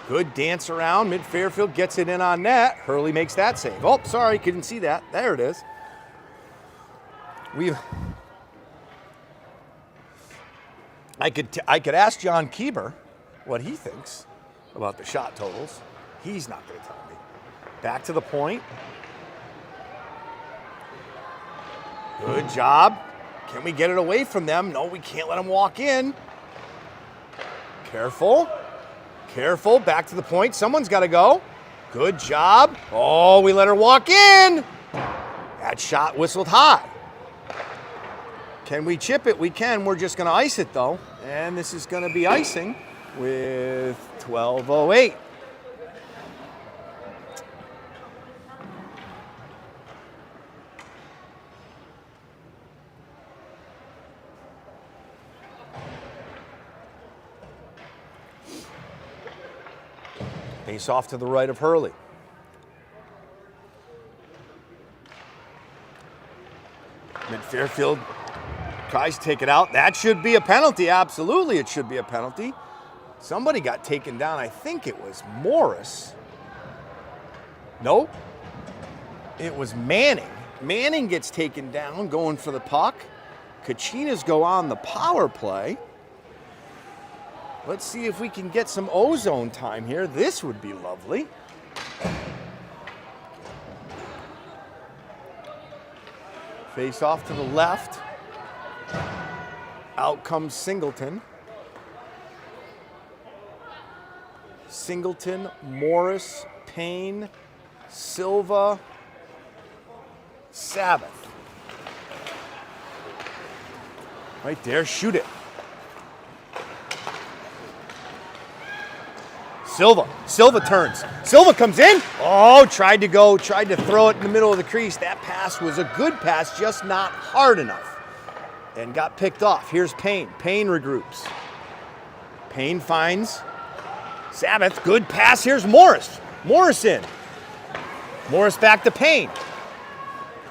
Good dance around. Mid-Fairfield gets it in on net. Hurley makes that save. Oh, sorry, couldn't see that. There it is. I could ask John Keeber what he thinks about the shot totals. He's not going to tell me. Back to the point. Good job. Can we get it away from them? No, we can't let them walk in. Careful. Careful. Back to the point. Someone's got to go. Good job. Oh, we let her walk in. That shot whistled high. Can we chip it? We can. We're just going to ice it, though. And this is going to be icing with 12:08. Face off to the right of Hurley. Mid-Fairfield tries to take it out. That should be a penalty. Absolutely, it should be a penalty. Somebody got taken down. I think it was Morris. Nope. It was Manning. Manning gets taken down going for the puck. Kachinas go on the power play. Let's see if we can get some ozone time here. This would be lovely. Face off to the left. Out comes Singleton. Singleton, Morris, Payne, Silva, Sabbath. Right there, shoot it. Silva turns. Silva comes in. Oh, tried to throw it in the middle of the crease. That pass was a good pass, just not hard enough. And got picked off. Here's Payne. Payne regroups. Payne finds Sabbath. Good pass. Here's Morris. Morris in. Morris back to Payne.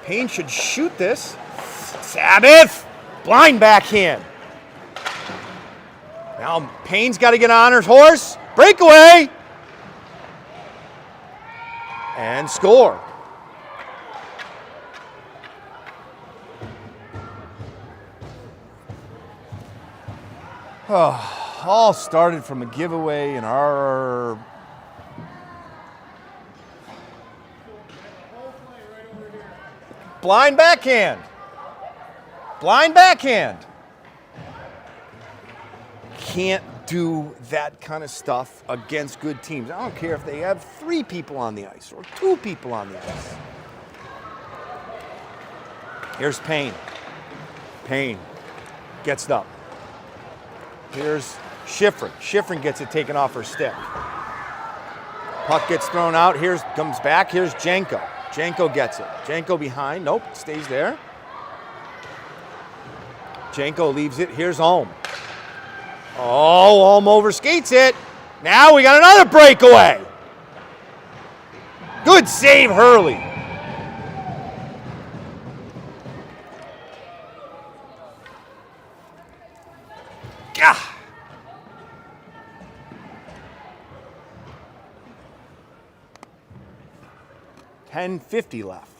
Payne should shoot this. Sabbath. Blind backhand. Now Payne's got to get on his horse. Breakaway. And score. All started from a giveaway in our blind backhand. Blind backhand. Can't do that kind of stuff against good teams. I don't care if they have 3 people on the ice or 2 people on the ice. Here's Payne. Payne gets it up. Here's Schifrin. Schifrin gets it taken off her stick. Puck gets thrown out. Comes back. Here's Janko. Janko gets it. Janko behind. Nope, stays there. Janko leaves it. Here's Ohm. Oh, Ohm overskates it. Now we got another breakaway. Good save, Hurley. Gah. $10:50 left.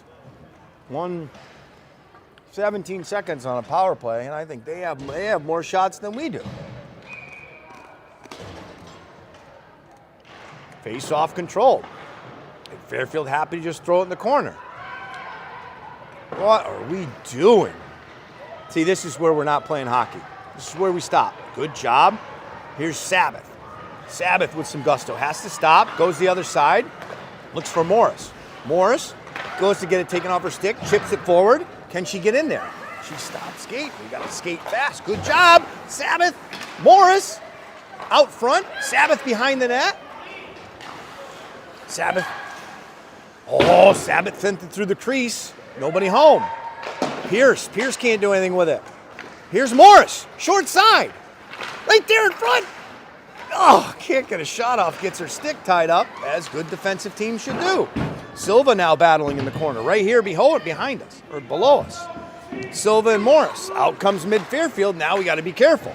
17 seconds on a power play, and I think they have more shots than we do. Face-off control. Fairfield happy to just throw it in the corner. What are we doing? See, this is where we're not playing hockey. This is where we stop. Good job. Here's Sabbath. Sabbath with some gusto. Has to stop. Goes the other side. Looks for Morris. Morris goes to get it taken off her stick. Chips it forward. Can she get in there? She stops skating. We got to skate fast. Good job. Sabbath. Morris out front. Sabbath behind the net. Sabbath. Oh, Sabbath sent it through the crease. Nobody home. Pierce can't do anything with it. Here's Morris. Short side. Right there in front. Oh, can't get a shot off. Gets her stick tied up, as good defensive teams should do. Silva now battling in the corner. Right here behind us, or below us. Silva and Morris. Out comes mid-Fairfield. Now we got to be careful.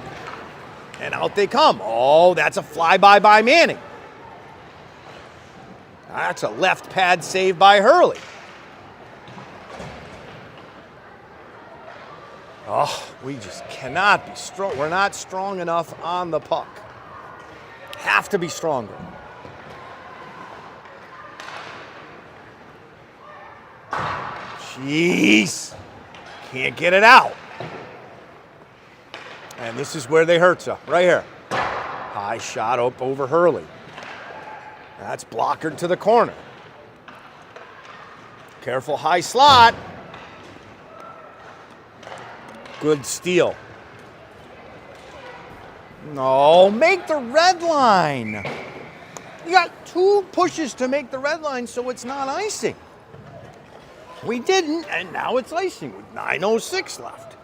And out they come. Oh, that's a flyby by Manning. That's a left pad save by Hurley. Oh, we just cannot be strong. We're not strong enough on the puck. Have to be stronger. Jeez. Can't get it out. And this is where they hurt you, right here. High shot up over Hurley. That's blockered to the corner. Careful high slot. Good steal. No, make the red line. You got 2 pushes to make the red line so it's not icing. We didn't, and now it's icing with 9:06 left.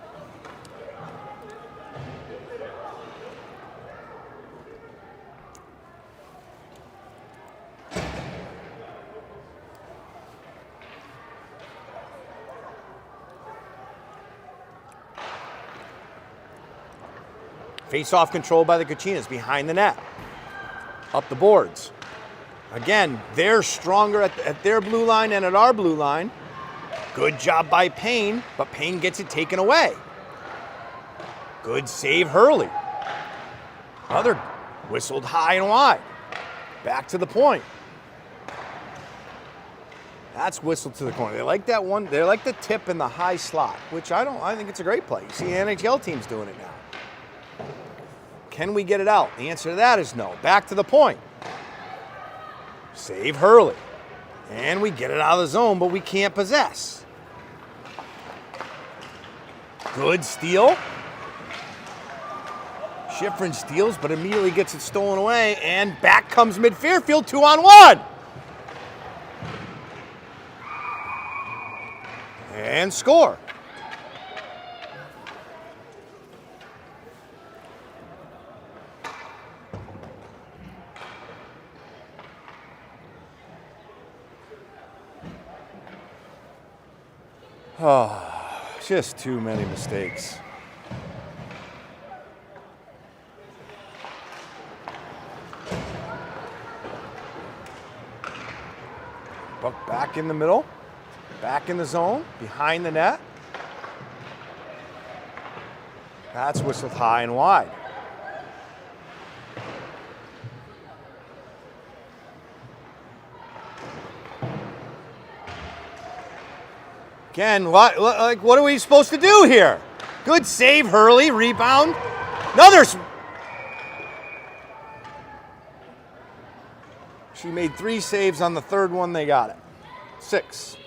Face-off control by the Kachinas behind the net. up the boards. Again, they're stronger at their blue line and at our blue line. Good job by Payne, but Payne gets it taken away. Good save, Hurley. Another whistled high and wide. Back to the point. That's whistled to the corner. They like that one. They like the tip in the high slot, which I think it's a great play. You see NHL teams doing it now. Can we get it out? The answer to that is no. Back to the point. Save Hurley. And we get it out of the zone, but we can't possess. Good steal. Schifrin steals, but immediately gets it stolen away, and back comes mid-Fairfield, 2-on-1. And score. Oh, just too many mistakes. Buck back in the middle, back in the zone, behind the net. That's whistled high and wide. Again, what are we supposed to do here? Good save, Hurley, rebound. Another. She made 3 saves on the third one, they got it. 6.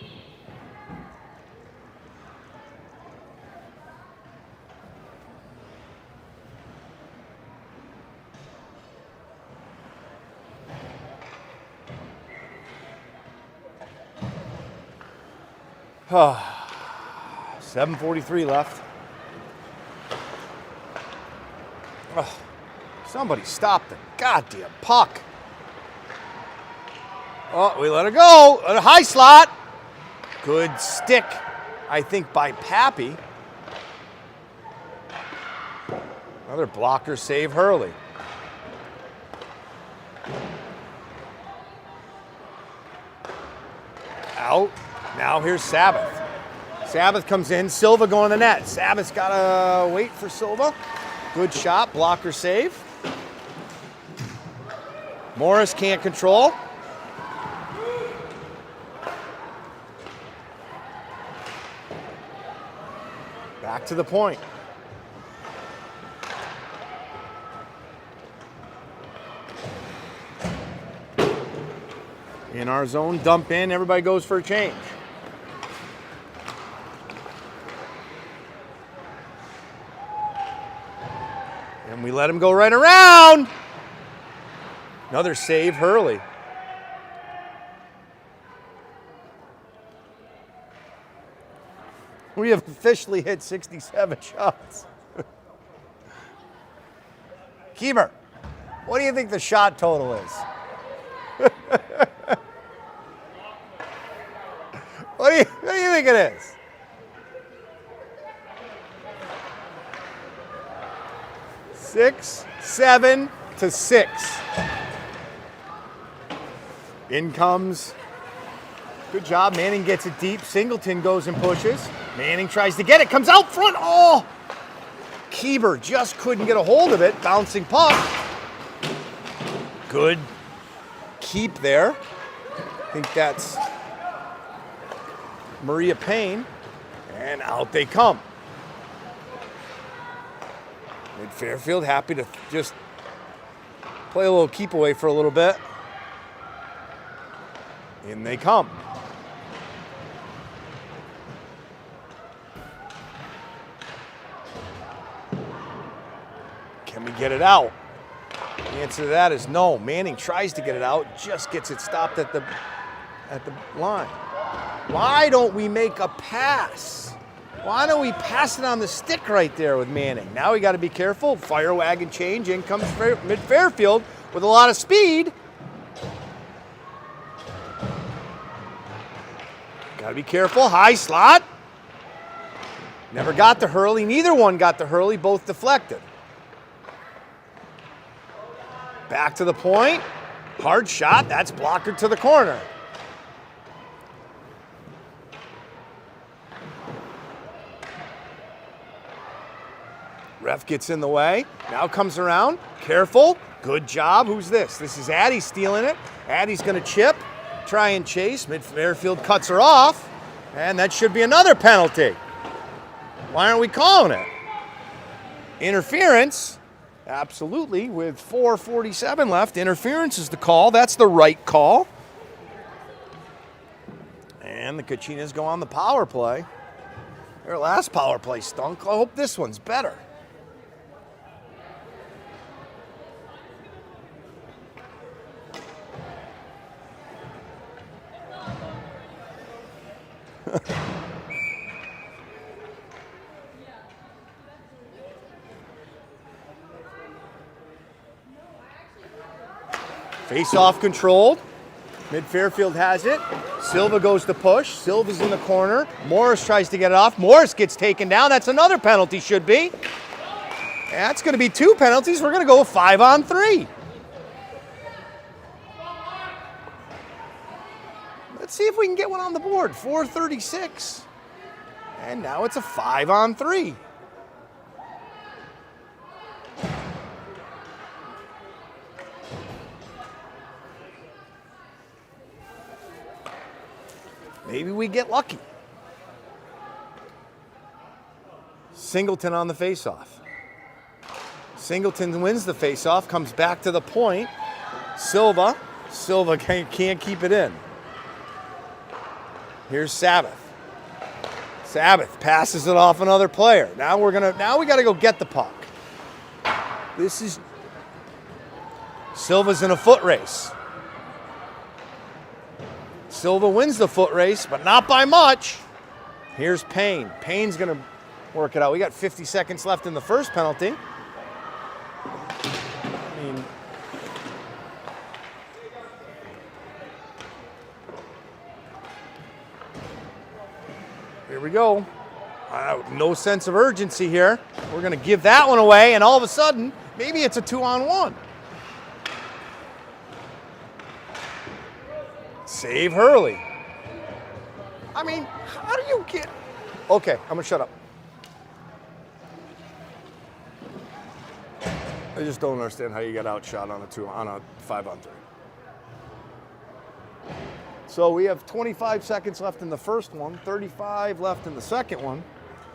Oh, 7:43 left. Oh, somebody stop the goddamn puck. Oh, we let her go. A high slot. Good stick, I think, by Pappy. Another blocker save, Hurley. Out. Now here's Sabbath. Sabbath comes in. Silva going to the net. Sabbath's got to wait for Silva. Good shot. Blocker save. Morris can't control. Back to the point. In our zone, dump in. Everybody goes for a change. And we let him go right around. Another save, Hurley. We have officially hit 67 shots. Keeper, what do you think the shot total is? What do you think it is? Six, 7 to 6. In comes. Good job. Manning gets it deep. Singleton goes and pushes. Manning tries to get it. Comes out front. Oh! Keeper just couldn't get a hold of it. Bouncing puck. Good keep there. I think that's Maria Payne. And out they come. And Fairfield happy to just play a little keep away for a little bit. In they come. Can we get it out? The answer to that is no. Manning tries to get it out, just gets it stopped at the line. Why don't we make a pass? Why don't we pass it on the stick right there with Manning? Now we got to be careful. Fire wagon change. In comes mid-Fairfield with a lot of speed. Got to be careful. High slot. Never got to Hurley. Neither one got to Hurley. Both deflected. Back to the point. Hard shot, that's blocker to the corner. Ref gets in the way, now comes around, careful, good job. Who's this? This is Addie stealing it. Addie's gonna chip, try and chase. Fairfield cuts her off, and that should be another penalty. Why aren't we calling it? Interference, absolutely, with 4:47 left. Interference is the call. That's the right call. And the Kachinas go on the power play. Their last power play stunk. I hope this one's better. Face-off controlled. Mid-Fairfield has it. Silva goes to push. Silva's in the corner. Morris tries to get it off. Morris gets taken down. That's another penalty, should be. That's going to be 2 penalties. We're going to go 5-on-3. Let's see if we can get one on the board. 4:36. And now it's a 5-on-3. Maybe we get lucky. Singleton on the faceoff. Singleton wins the faceoff, comes back to the point. Silva can't keep it in. Here's Sabbath. Sabbath passes it off another player. Now we got to go get the puck. This is Silva's in a foot race. Silva wins the foot race, but not by much. Here's Payne. Payne's going to work it out. We got 50 seconds left in the first penalty. I mean, here we go. No sense of urgency here. We're going to give that one away, and all of a sudden, maybe it's a 2-on-1. Save Hurley. I mean, how do you get... Okay, I'm going to shut up. I just don't understand how you get outshot on a 5-on-3. So we have 25 seconds left in the first one, 35 left in the second one.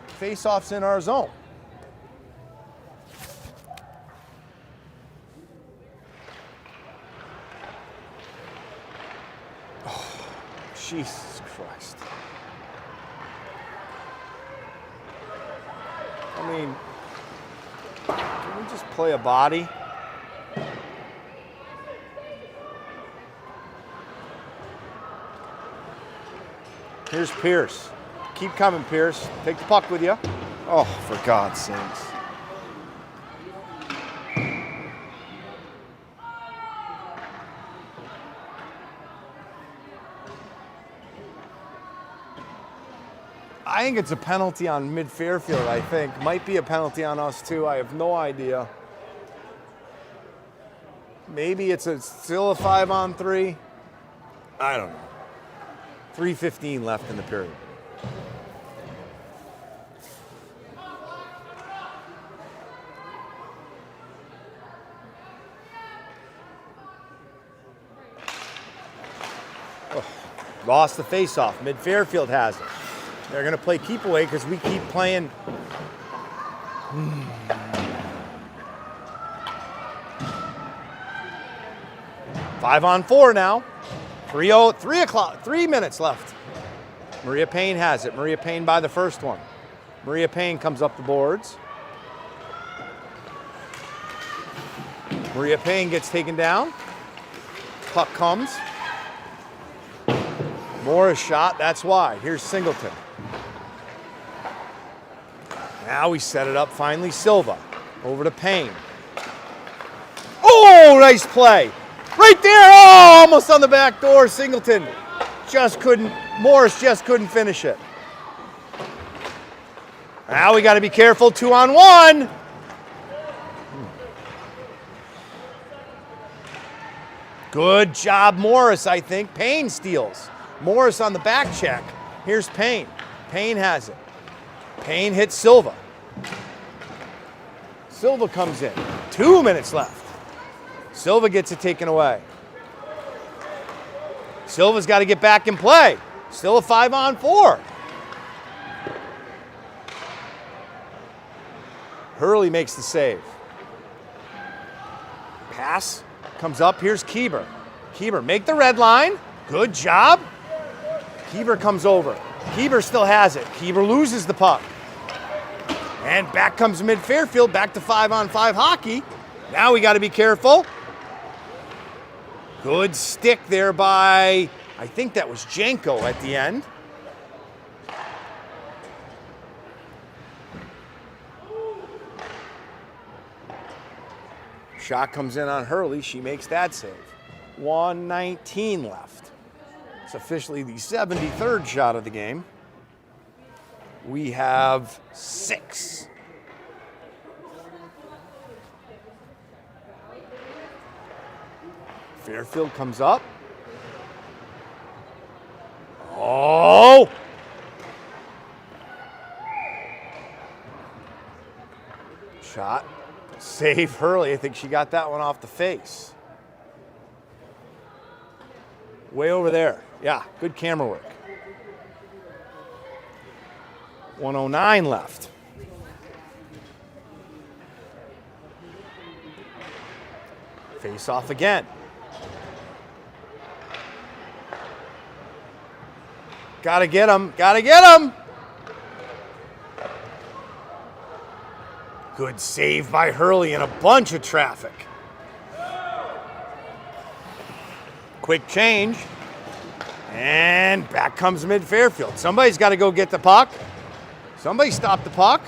Face-off's in our zone. Jesus Christ. I mean, can we just play a body? Here's Pierce. Keep coming, Pierce. Take the puck with you. Oh, for God's sakes. I think it's a penalty on Mid-Fairfield, I think. Might be a penalty on us, too. I have no idea. Maybe it's still a 5-on-3. I don't know. 3:15 left in the period. Oh, lost the face-off. Mid-Fairfield has it. They're going to play keep away because we keep playing. 5-on-4 now. 3 minutes left. Maria Payne has it. Maria Payne by the first one. Maria Payne comes up the boards. Maria Payne gets taken down. Puck comes. Morris shot, that's wide. Here's Singleton. Now we set it up finally. Silva over to Payne. Oh, nice play. Right there, oh, almost on the back door. Singleton Morris just couldn't finish it. Now we got to be careful, 2-on-1. Good job, Morris, I think. Payne steals. Morris on the back check. Here's Payne. Payne has it. Payne hits Silva. Silva comes in. 2 minutes left. Silva gets it taken away. Silva's got to get back in play. Still a 5-on-4. Hurley makes the save. Pass comes up. Here's Kieber. Kieber, make the red line. Good job. Kieber comes over. Kieber still has it. Kieber loses the puck. And back comes mid-Fairfield, back to 5-on-5 hockey. Now we got to be careful. Good stick there by, I think that was Janko at the end. Shot comes in on Hurley. She makes that save. 1:19 left. It's officially the 73rd shot of the game. We have 6. Fairfield comes up. Oh! Shot. Save Hurley. I think she got that one off the face. Way over there. Yeah, good camera work. 1:09 left. Face off again. Gotta get him. Gotta get him. Good save by Hurley in a bunch of traffic. Quick change. And back comes mid-Fairfield. Somebody's got to go get the puck. Somebody stop the puck.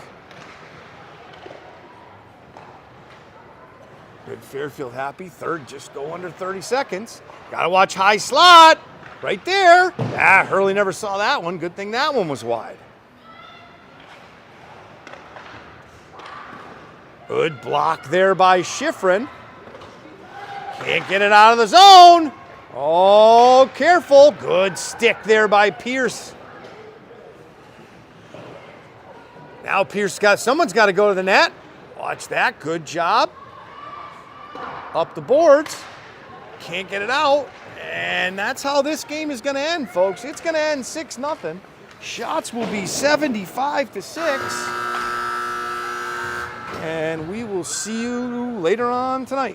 Mid-Fairfield happy. Third, just go under 30 seconds. Got to watch high slot. Right there. Ah, Hurley never saw that one. Good thing that one was wide. Good block there by Schifrin. Can't get it out of the zone. Oh, careful. Good stick there by Pierce. Now Pierce someone's got to go to the net. Watch that. Good job. Up the boards. Can't get it out. And that's how this game is going to end, folks. It's going to end 6-0. Shots will be 75-6. And we will see you later on tonight.